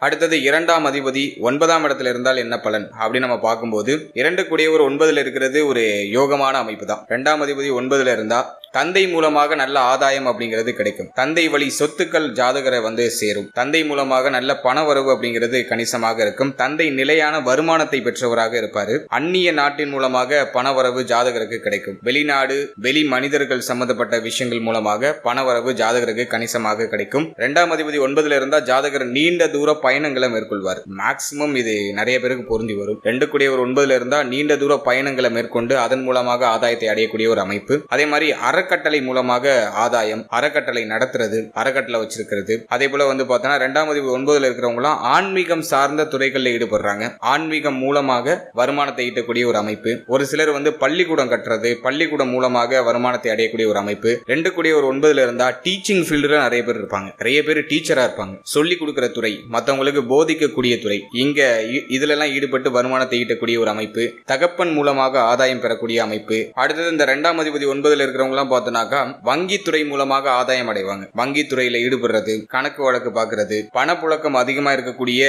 அடுத்தது 2ஆம் அதிபதி 9ஆம் இடத்துல இருந்தால் என்ன பலன் அப்படின்னு நம்ம பார்க்கும்போது, 2 கூடியவர் 9ல இருக்கிறது ஒரு யோகமான அமைப்பு தான். 2ஆம் அதிபதி 9ல இருந்தா தந்தை மூலமாக நல்ல ஆதாயம் அப்படிங்கிறது கிடைக்கும். தந்தை வழி சொத்துக்கள் ஜாதகரை சேரும். தந்தை மூலமாக நல்ல பணவரவு அப்படிங்கிறது கணிசமாக இருக்கும். தந்தை நிலையான வருமானத்தை பெற்றவராக இருப்பாரு. அந்நிய நாட்டின் மூலமாக பணவரவு ஜாதகருக்கு கிடைக்கும். வெளிநாடு, வெளி மனிதர்கள் சம்பந்தப்பட்ட விஷயங்கள் மூலமாக பணவரவு ஜாதகருக்கு கணிசமாக கிடைக்கும். 2ஆம் அதிபதி 9ல இருந்தா ஜாதகர் நீண்ட தூர பயணங்களை மேற்கொள்வார். மேக்சிமம் இது நிறைய பேருக்கு பொருந்தி வரும். 2 கூடியவர் 9ல இருந்தா நீண்ட தூர பயணங்களை மேற்கொண்டு அதன் மூலமாக ஆதாயத்தை அடையக்கூடிய ஒரு அமைப்பு. அதே மாதிரி அறக்கட்டளை மூலமாக ஆதாயம், அறக்கட்டளை நடத்துறது, அறக்கட்டளை வச்சிருக்கிறது. அதே போல பார்த்தோன்னா 2ஆம் அதிபதி 9ல இருக்கிறவங்களாம் ஆன்மீகம் சார்ந்த துறைகளில் ஈடுபடுறாங்க. ஆன்மீகம் மூலமாக வருமானத்தை ஈட்டக்கூடிய ஒரு அமைப்பு. ஒரு சிலர் பள்ளிக்கூடம் கட்டுறது, பள்ளிக்கூடம் மூலமாக வருமானத்தை அடையக்கூடிய ஒரு அமைப்பு. 2 கூடியவர் 9ல இருந்தா டீச்சிங் ஃபீல்டுல நிறைய பேர் இருப்பாங்க. நிறைய பேர் டீச்சரா இருப்பாங்க. சொல்லி கொடுக்கிற துறை, மற்றவங்களுக்கு போதிக்கக்கூடிய துறை, இங்க இதுல எல்லாம் ஈடுபட்டு வருமானத்தை ஈட்டக்கூடிய ஒரு அமைப்பு. தகப்பன் மூலமாக ஆதாயம் பெறக்கூடிய அமைப்பு. அடுத்தது இந்த 2ஆம் அதிபதி 9ல இருக்கிறவங்க பார்த்தோம்னாக்கா வங்கித்துறை மூலமாக ஆதாயம் அடைவாங்க. வங்கித்துறையில ஈடுபடுறது, கணக்கு வழக்கு பார்க்கறது, பணப்புழக்கம் அதிகமா இருக்கக்கூடிய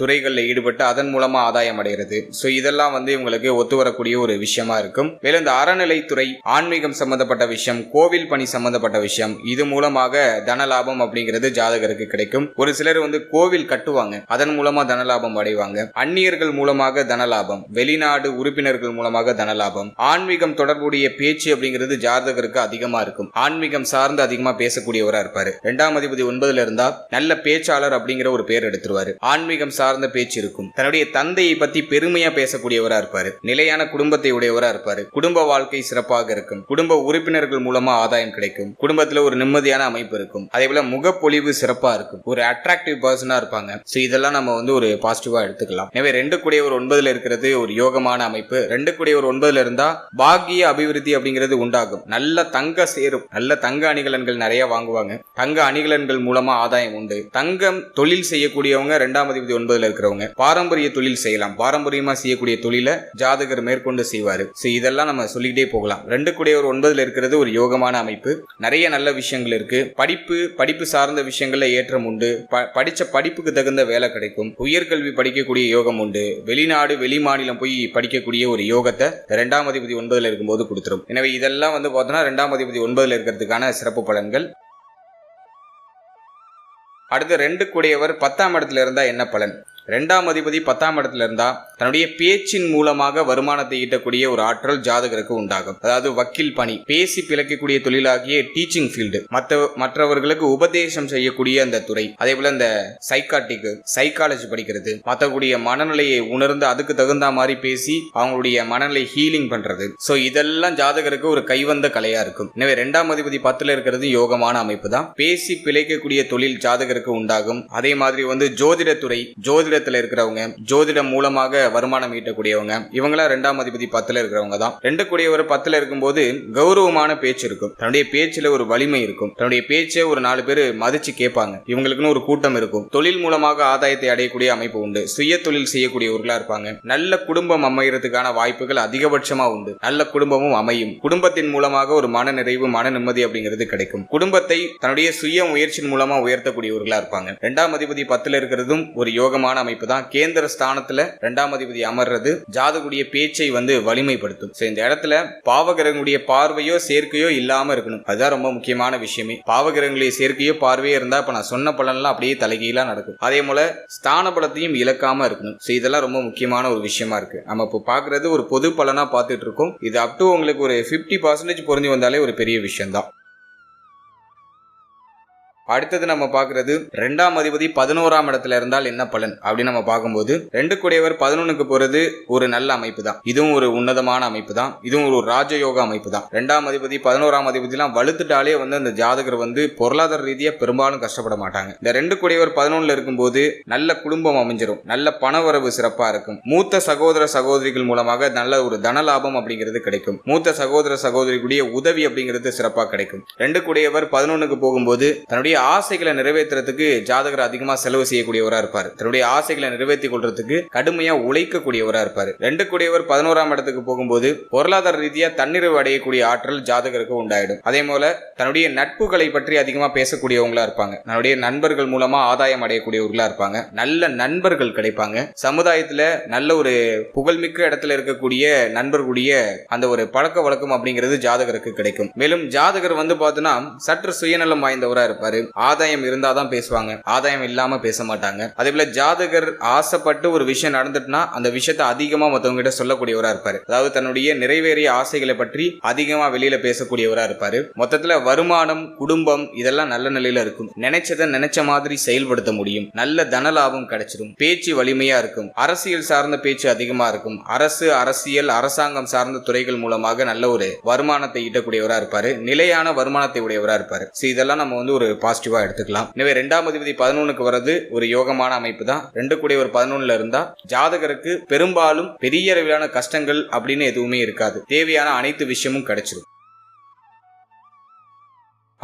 துறைகளில் ஈடுபட்டு அதன் மூலமா ஆதாயம் அடைகிறது. சோ இதெல்லாம் இவங்களுக்கு ஒத்து வரக்கூடிய ஒரு விஷயமா இருக்கும். மேலும் இந்த அறநிலைத்துறை, ஆன்மீகம் சம்பந்தப்பட்ட விஷயம், கோவில் பணி சம்பந்தப்பட்ட விஷயம், இது மூலமாக தனலாபம் அப்படிங்கிறது ஜாதகருக்கு கிடைக்கும். ஒரு சிலர் கோவில் கட்டுவாங்க, அதன் மூலமா தனலாபம் அடைவாங்க. அந்நியர்கள் மூலமாக தனலாபம், வெளிநாடு உறுப்பினர்கள் மூலமாக தனலாபம். ஆன்மீகம் தொடர்புடைய பேச்சு அப்படிங்கிறது ஜாதகருக்கு அதிகமா இருக்கும். ஆன்மீகம் சார்ந்து அதிகமா பேசக்கூடியவரா இருப்பாரு. 2ஆம் அதிபதி 9ல இருந்தா நல்ல பேச்சாளர் அப்படிங்கிற ஒரு பேர் எடுத்துருவாரு. ஆன்மீகம் சார்ந்த பேச்சு இருக்கும். தன்னுடைய தந்தையை பத்தி பெருமையா பேசக்கூடியவரா இருப்பாரு. நிலையான குடும்பத்தை உடையவரா இருப்பாரு. குடும்ப வாழ்க்கை சிறப்பாக இருக்கும். குடும்ப உறுப்பினர்கள் மூலமா ஆதாயம் கிடைக்கும். குடும்பத்துல ஒரு நிம்மதியான அமைப்பு இருக்கும். அதே போல முகப்பொலிவு சிறப்பா இருக்கும். ஒரு அட்ராக்டிவ் பர்சனா இருப்பாங்க. சோ இதெல்லாம் நம்ம ஒரு பாசிட்டிவா எடுத்துக்கலாம். எனவே 2 கூடியவர் 9ல இருக்கிறது ஒரு யோகமான அமைப்பு. 2 கூடியவர் 9ல இருந்தா பாக்கிய அபிவிருத்தி அப்படிங்கிறது உண்டாகும். நல்ல தங்க சேரும். நல்ல தங்க அணிகலன்கள் நிறைய வாங்குவாங்க. தங்க அணிகலன்கள் மூலமா ஆதாயம் உண்டு. தங்கம் தொழில் செய்யக்கூடியவங்க 2ஆம் அதிபதி 9ல இருக்கிறவங்க பாரம்பரிய தொழில் செய்யலாம். பாரம்பரியமா செய்யக்கூடிய தொழில ஜாதகர் மேற்கொண்டு செய்வாரு. சோ இதெல்லாம் நம்ம சொல்லிக்கிட்டே போகலாம். 2 கூடியவர் 9ல இருக்கிறது ஒரு யோகமான அமைப்பு. நிறைய நல்ல விஷயங்கள் இருக்கு. படிப்பு சார்ந்த விஷயங்கள்ல ஏற்றம் உண்டு. படிச்ச படிப்புக்கு தகுந்த வேலை கிடைக்கும். உயர்கல்வி படிக்கக்கூடிய யோகம் உண்டு. வெளிநாடு வெளிமாநிலம் போய் படிக்கக்கூடிய ஒரு யோகத்தை 2ஆம் அதிபதி 9ல இருக்கும்போது கொடுத்துரும். எனவே இதெல்லாம் பார்த்தோம்னா 2ஆம் அதிபதி 9ல இருக்கிறதுக்கான சிறப்பு பலன்கள். அடுத்து 2 கூடியவர் 10ஆம் இடத்துல இருந்தா என்ன பலன்? 2ஆம் அதிபதி 10ஆம் இடத்துல இருந்தா தன்னுடைய பேச்சின் மூலமாக வருமானத்தை ஈட்டக்கூடிய ஒரு ஆற்றல் ஜாதகருக்கு உண்டாகும். அதாவது வக்கீல் பணி, பேசி பிழைக்கக்கூடிய தொழிலாகிய டீச்சிங் ஃபீல்டு, மற்றவர்களுக்கு உபதேசம் செய்யக்கூடிய அந்த துறை, அதே போல இந்த சைக்காலஜி படிக்கிறது, மற்றக்கூடிய மனநிலையை உணர்ந்து அதுக்கு தகுந்த மாதிரி பேசி அவங்களுடைய மனநிலை ஹீலிங் பண்றது. சோ இதெல்லாம் ஜாதகருக்கு ஒரு கைவந்த கலையா இருக்கும். எனவே 2ஆம் அதிபதி 10ல இருக்கிறது யோகமான அமைப்பு தான். பேசி பிழைக்கக்கூடிய தொழில் ஜாதகருக்கு உண்டாகும். அதே மாதிரி ஜோதிடத்துறை, ஜோதிடத்துல இருக்கிறவங்க, ஜோதிடம் மூலமாக வருமானம் ஈட்டக்கூடியவங்க, இவங்களா 2ஆம் அதிபதி 10ல இருக்கிறவங்க தான். 2 கூடியவர் 10ல இருக்கும்போது கௌரவமான பேச்சு இருக்கும். தன்னுடைய பேச்சுல ஒரு வலிமை இருக்கும். தன்னுடைய பேச்சை ஒரு 4 பேர் மதிச்சு கேட்பாங்க. இவங்களுக்குன்னு ஒரு கூட்டம் இருக்கும். தொழில் மூலமாக ஆதாயத்தை அடையக்கூடிய அமைப்பு உண்டு. சுய தொழில் செய்யக்கூடியவர்களா இருப்பாங்க. நல்ல குடும்பம் அமையறதுக்கான வாய்ப்புகள் அதிகபட்சமா உண்டு. நல்ல குடும்பமும் அமையும். குடும்பத்தின் மூலமாக ஒரு மன நிறைவு, மன நிம்மதி அப்படிங்கிறது கிடைக்கும். குடும்பத்தை தன்னுடைய சுய முயற்சியின் மூலமா உயர்த்தக்கூடியவர்களா இருப்பாங்க. 2ஆம் அதிபதி 10ல இருக்கிறதும் ஒரு யோகமான அமைப்பு தான். கேந்திர ஸ்தானத்துல 2ஆம் அதிபதி அமர்றது ஜாதகுடைய பேச்சை வலிமைப்படுத்தும். இந்த இடத்துல பாவகிரகங்களுடைய பார்வையோ சேர்க்கையோ இல்லாம இருக்கணும். அதுதான் ரொம்ப முக்கியமான விஷயமே. பாவகிரகங்களுடைய சேர்க்கையோ பார்வையோ இருந்தா இப்ப நான் சொன்ன பலன்லாம் அப்படியே தலைகீழா நடக்கும். அதே போல ஸ்தான பலத்தையும் இழக்காம இருக்கணும். இதெல்லாம் ரொம்ப முக்கியமான ஒரு விஷயமா இருக்கு. நம்ம இப்போ பாக்குறது ஒரு பொது பலனா பார்த்துட்டு இருக்கோம். இது அப் டு உங்களுக்கு ஒரு 50% பொருந்தி வந்தாலே ஒரு பெரிய விஷயம் தான். அடுத்தது நம்ம பார்க்கிறது 2ஆம் அதிபதி 11ஆம் இடத்துல இருந்தால் என்ன பலன் அப்படின்னு நம்ம பார்க்கும்போது 2 கூடியவர் 11க்கு போறது ஒரு நல்ல அமைப்பு தான். இதுவும் ஒரு உன்னதமான அமைப்பு தான். இதுவும் ஒரு ராஜயோக அமைப்பு தான். 2ஆம் அதிபதி 11ஆம் அதிபதிலாம் வலுத்துட்டாலே அந்த ஜாதகர் பொருளாதார ரீதியா பெரும்பாலும் கஷ்டப்பட மாட்டாங்க. இந்த 2 கூடியவர் 11ல இருக்கும்போது நல்ல குடும்பம் அமைஞ்சிரும். நல்ல பணவரவு சிறப்பா இருக்கும். மூத்த சகோதர சகோதரிகள் மூலமாக நல்ல ஒரு தனலாபம் அப்படிங்கிறது கிடைக்கும். மூத்த சகோதர சகோதரிகளுடைய உதவி அப்படிங்கிறது சிறப்பா கிடைக்கும். 2 கூடியவர் 11க்கு போகும்போது தன்னுடைய ஆசைகளை நிறைவேற்றுறதுக்கு ஜாதகர் அதிகமா செலவு செய்யக்கூடியவரா இருப்பார். தன்னுடைய ஆசைகளை நிறைவேற்றி கொள்றதுக்கு கடுமையா உழைக்கக்கூடியவரா இருப்பார். 2 கூடியவர் 11ஆம் இடத்துக்கு போகும்போது பொருளாதார ரீதியா தன்னிறைவு அடையக்கூடிய ஆற்றல் ஜாதகருக்கு உண்டாயிடும். அதே போல தன்னுடைய நட்புகளை பற்றி அதிகமா பேசக்கூடியவங்களா இருப்பாங்க. தன்னுடைய நண்பர்கள் மூலமா ஆதாயம் அடையக்கூடியவர்களா இருப்பாங்க. நல்ல நண்பர்கள் கிடைப்பாங்க. சமுதாயத்துல நல்ல ஒரு புகழ்மிக்க இடத்துல இருக்கக்கூடிய நண்பர்களுடைய அந்த ஒரு பழக்க வழக்கம் அப்படிங்கிறது ஜாதகருக்கு கிடைக்கும். மேலும் ஜாதகர் பார்த்தோன்னா சற்று சுயநலம் வாய்ந்தவரா இருப்பாரு. ஆதாயம் இருந்தாதான் பேசுவாங்க, ஆதாயம் இல்லாம பேச மாட்டாங்க. அதே போல ஜாதகர் ஆசைப்பட்டு ஒரு விஷயம் நடந்துட்டுனா அந்த விஷயத்தை அதிகமா மத்தவங்க கிட்ட சொல்லக்கூடியவரா இருப்பாரு. அதாவது தன்னுடைய நிறைவேறிய ஆசைகளை பற்றி அதிகமா வெளியில பேசக்கூடியவரா இருப்பாரு. மொத்தத்துல வருமானம், குடும்பம் இதெல்லாம் நல்ல நிலையில இருக்கும். நினைச்சதை நினைச்ச மாதிரி செயல்படுத்த முடியும். நல்ல தனலாபம் கிடைச்சிடும். பேச்சு வலிமையா இருக்கும். அரசியல் சார்ந்த பேச்சு அதிகமா இருக்கும். அரசியல், அரசாங்கம் சார்ந்த துறைகள் மூலமாக நல்ல ஒரு வருமானத்தை ஈட்டக்கூடியவரா இருப்பாரு. நிலையான வருமானத்தை உடையவரா இருப்பாரு. இதெல்லாம் நம்ம ஒரு பாசிட்டிவா எடுத்துக்கலாம். எனவே 2ஆம் அதிபதி 11க்கு வரது ஒரு யோகமான அமைப்பு தான். 2 கூடியவர் 11ல இருந்தா ஜாதகருக்கு பெரும்பாலும் பெரிய அளவிலான கஷ்டங்கள் அப்படின்னு எதுவுமே இருக்காது. தேவையான அனைத்து விஷயமும் கிடைச்சிடும்.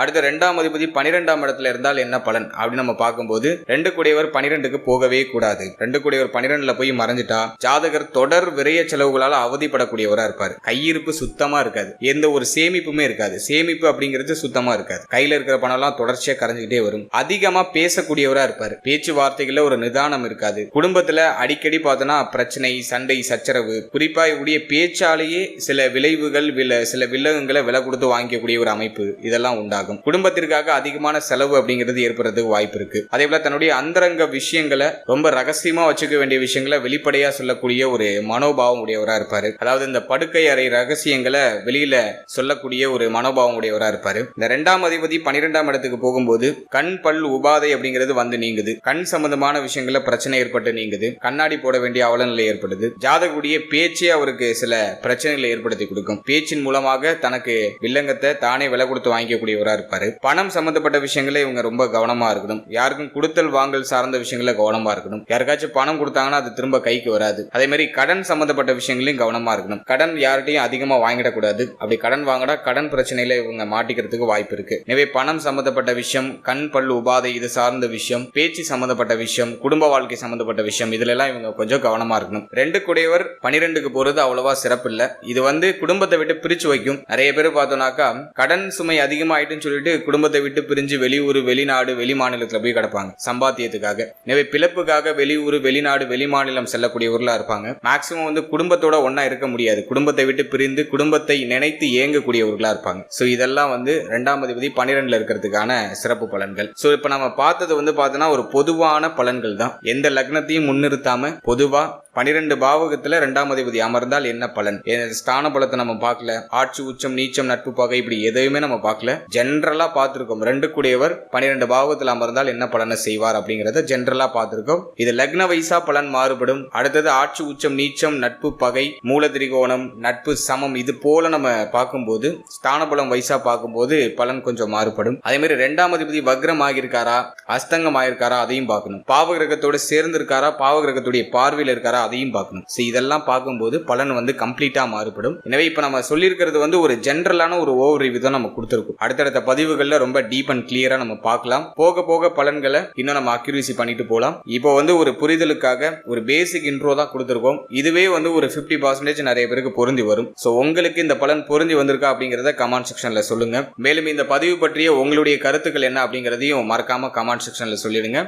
அடுத்து 2ஆம் அதிபதி 12ஆம் இடத்துல இருந்தால் என்ன பலன் அப்படின்னு நம்ம பார்க்கும்போது 2 கூடியவர் 12க்கு போகவே கூடாது. 2 கூடியவர் 12ல போய் மறைஞ்சிட்டா ஜாதகர் தொடர் விரைய செலவுகளால் அவதிப்படக்கூடியவரா இருப்பார். கையிருப்பு சுத்தமா இருக்காது, எந்த ஒரு சேமிப்புமே இருக்காது. சேமிப்பு அப்படிங்கிறது சுத்தமா இருக்காது. கையில இருக்கிற பணம் எல்லாம் தொடர்ச்சியா கரைஞ்சுக்கிட்டே வரும். அதிகமா பேசக்கூடியவரா இருப்பார். பேச்சுவார்த்தைகள்ல ஒரு நிதானம் இருக்காது. குடும்பத்துல அடிக்கடி பார்த்தோன்னா பிரச்சனை, சண்டை, சச்சரவு, குறிப்பா இவருடைய பேச்சாலேயே சில விளைவுகள், சில வில்லகங்களை விலை கொடுத்து வாங்கக்கூடிய ஒரு அமைப்பு இதெல்லாம் உண்டாகும். குடும்பத்திற்காக அதிகமான செலவு அப்படிங்கிறது ஏற்படுறதுக்கு வாய்ப்பு இருக்கு. அதே போல தன்னுடைய அந்தரங்க விஷயங்களை ரொம்ப ரகசியமா வச்சுக்க வேண்டிய விஷயங்களை வெளிப்படையா சொல்லக்கூடிய ஒரு மனோபாவம் உடையவரா இருப்பாரு. அதாவது இந்த படுக்கை அறை ரகசியங்களை வெளியில சொல்லக்கூடிய ஒரு மனோபாவம் உடையவரா இருப்பாரு. இந்த 2ஆம் அதிபதி 12ஆம் இடத்துக்கு போகும்போது கண் பல் உபாதை அப்படிங்கிறது வந்து நீங்குது. கண் சம்பந்தமான விஷயங்கள பிரச்சனை ஏற்பட்டு நீங்குது. கண்ணாடி போட வேண்டிய அவலநிலை ஏற்படுது. ஜாதகருடைய பேச்சே அவருக்கு சில பிரச்சனைகளை ஏற்படுத்தி கொடுக்கும். பேச்சின் மூலமாக தனக்கு வில்லங்கத்தை தானே விலை கொடுத்து வாங்கிக்கக்கூடியவரா இருப்பாரு. பணம் சம்பந்தப்பட்ட விஷயங்களே இவங்க ரொம்ப கவனமா இருக்கணும். யாருக்கும் கொடுத்தல் வாங்கல் சார்ந்த விஷயங்கள கவனமா இருக்கணும். யாருக்காச்சும் பணம் கொடுத்தாங்கன்னா அது திரும்ப கைக்கு வராது. அதே மாதிரி கடன் சம்பந்தப்பட்ட விஷயங்களையும் கவனமா இருக்கணும். கடன் யார்கிட்டையும் அதிகமா வாங்கிடக்கூடாது. அப்படி கடன் வாங்கினா கடன் பிரச்சனையில இவங்க மாட்டிக்கிறதுக்கு வாய்ப்பு இருக்கு. எனவே பணம் சம்பந்தப்பட்ட விஷயம், கண் பல் உபாதை இது சார்ந்த விஷயம், பேச்சு சம்பந்தப்பட்ட விஷயம், குடும்ப வாழ்க்கை சம்பந்தப்பட்ட விஷயம், இதுல எல்லாம் இவங்க கொஞ்சம் கவனமா இருக்கணும். 2 கூடியவர் 12க்கு போறது அவ்வளவா சிறப்பு இல்ல. இது வந்து குடும்பத்தை விட்டு பிரிச்சு வைக்கும். நிறைய பேர் பார்த்தோம்னாக்கா கடன் சுமை அதிகமாயிட்டுன்னு சொல்லிட்டு குடும்பத்தை விட்டு பிரிஞ்சு வெளியூர், வெளிநாடு, வெளி மாநிலத்துல போய் கிடப்பாங்க சம்பாத்தியத்துக்காக. எனவே பிழைப்புக்காக வெளியூர், வெளிநாடு, வெளி மாநிலம் செல்லக்கூடியவர்களா இருப்பாங்க. மேக்சிமம் வந்து குடும்பத்தோட ஒன்னா இருக்க முடியாது. குடும்பத்தை விட்டு பிரிந்து குடும்பத்தை நினைத்து ஏங்கக்கூடியவர்களா இருப்பாங்க. சோ இதெல்லாம் வந்து 2ஆம் அதிபதி 12ல இருக்கிறதுக்கான சிறப்பு பலன்கள். சோ இப்ப நம்ம பார்த்தது வந்து பார்த்தோன்னா ஒரு பொதுவான பலன்கள் தான். எந்த லக்னத்தையும் முன்னிறுத்தாம பொதுவா 12 பாவகத்துல 2ஆம் அதிபதி அமர்ந்தால் என்ன பலன், ஸ்தான பலத்தை நம்ம பார்க்கல. ஆட்சி, உச்சம், நீச்சம், நட்பு, பகை இப்படி எதையுமே நம்ம பார்க்கல. ஜென்ரலா பார்த்திருக்கோம். 2 கூடியவர் 12 பாவகத்தில் அமர்ந்தால் என்ன பலனை செய்வார் அப்படிங்கறத ஜென்ரலா பார்த்திருக்கோம். இது லக்ன வைசா பலன் மாறுபடும். அடுத்தது ஆட்சி, உச்சம், நீச்சம், நட்பு, பகை, மூல திரிகோணம், நட்பு, சமம் இது போல நம்ம பார்க்கும்போது ஸ்தான பலம் வைசா பார்க்கும்போது பலன் கொஞ்சம் மாறுபடும். அதே மாதிரி 2ஆம் அதிபதி வக்ரம் ஆகியிருக்காரா, அஸ்தங்கம் ஆகியிருக்காரா அதையும் பார்க்கணும். பாவ கிரகத்தோட சேர்ந்து இருக்காரா, பாவ கிரகத்துடைய பார்வையில் இருக்காரா அதையும் பார்க்கணும். இதெல்லாம் பார்க்கும்போது பலன் வந்து கம்ப்ளீட்டா மாறுபடும். எனவே இப்ப நம்ம சொல்லியிருக்கிறது வந்து ஒரு ஜெனரலான ஒரு ஓவர் ரிவ்யூ தான் நம்ம கொடுத்திருக்கோம். அடுத்தடுத்த பதிவுகள்ல ரொம்ப டீப் அண்ட் கிளியரா நம்ம பார்க்கலாம். போக போக பலன்களை இன்னும் நம்ம அக்யூரசி பண்ணிட்டு போலாம். இப்போ வந்து ஒரு புரிதலுக்காக ஒரு பேசிக் இன்ட்ரோ தான் கொடுத்திருக்கோம். இதுவே வந்து ஒரு 50% நிறைய பேருக்கு பொருந்தி வரும். சோ உங்களுக்கு இந்த பலன் பொருந்தி வந்திருக்கா அப்படிங்கறத கமெண்ட் செக்ஷன்ல சொல்லுங்க. மேலும் இந்த பதிவு பற்றிய உங்களுடைய கருத்துக்கள் என்ன அப்படிங்கறதையும் மறக்காம கமெண்ட் செக்ஷன்ல சொல்லிடுங்க.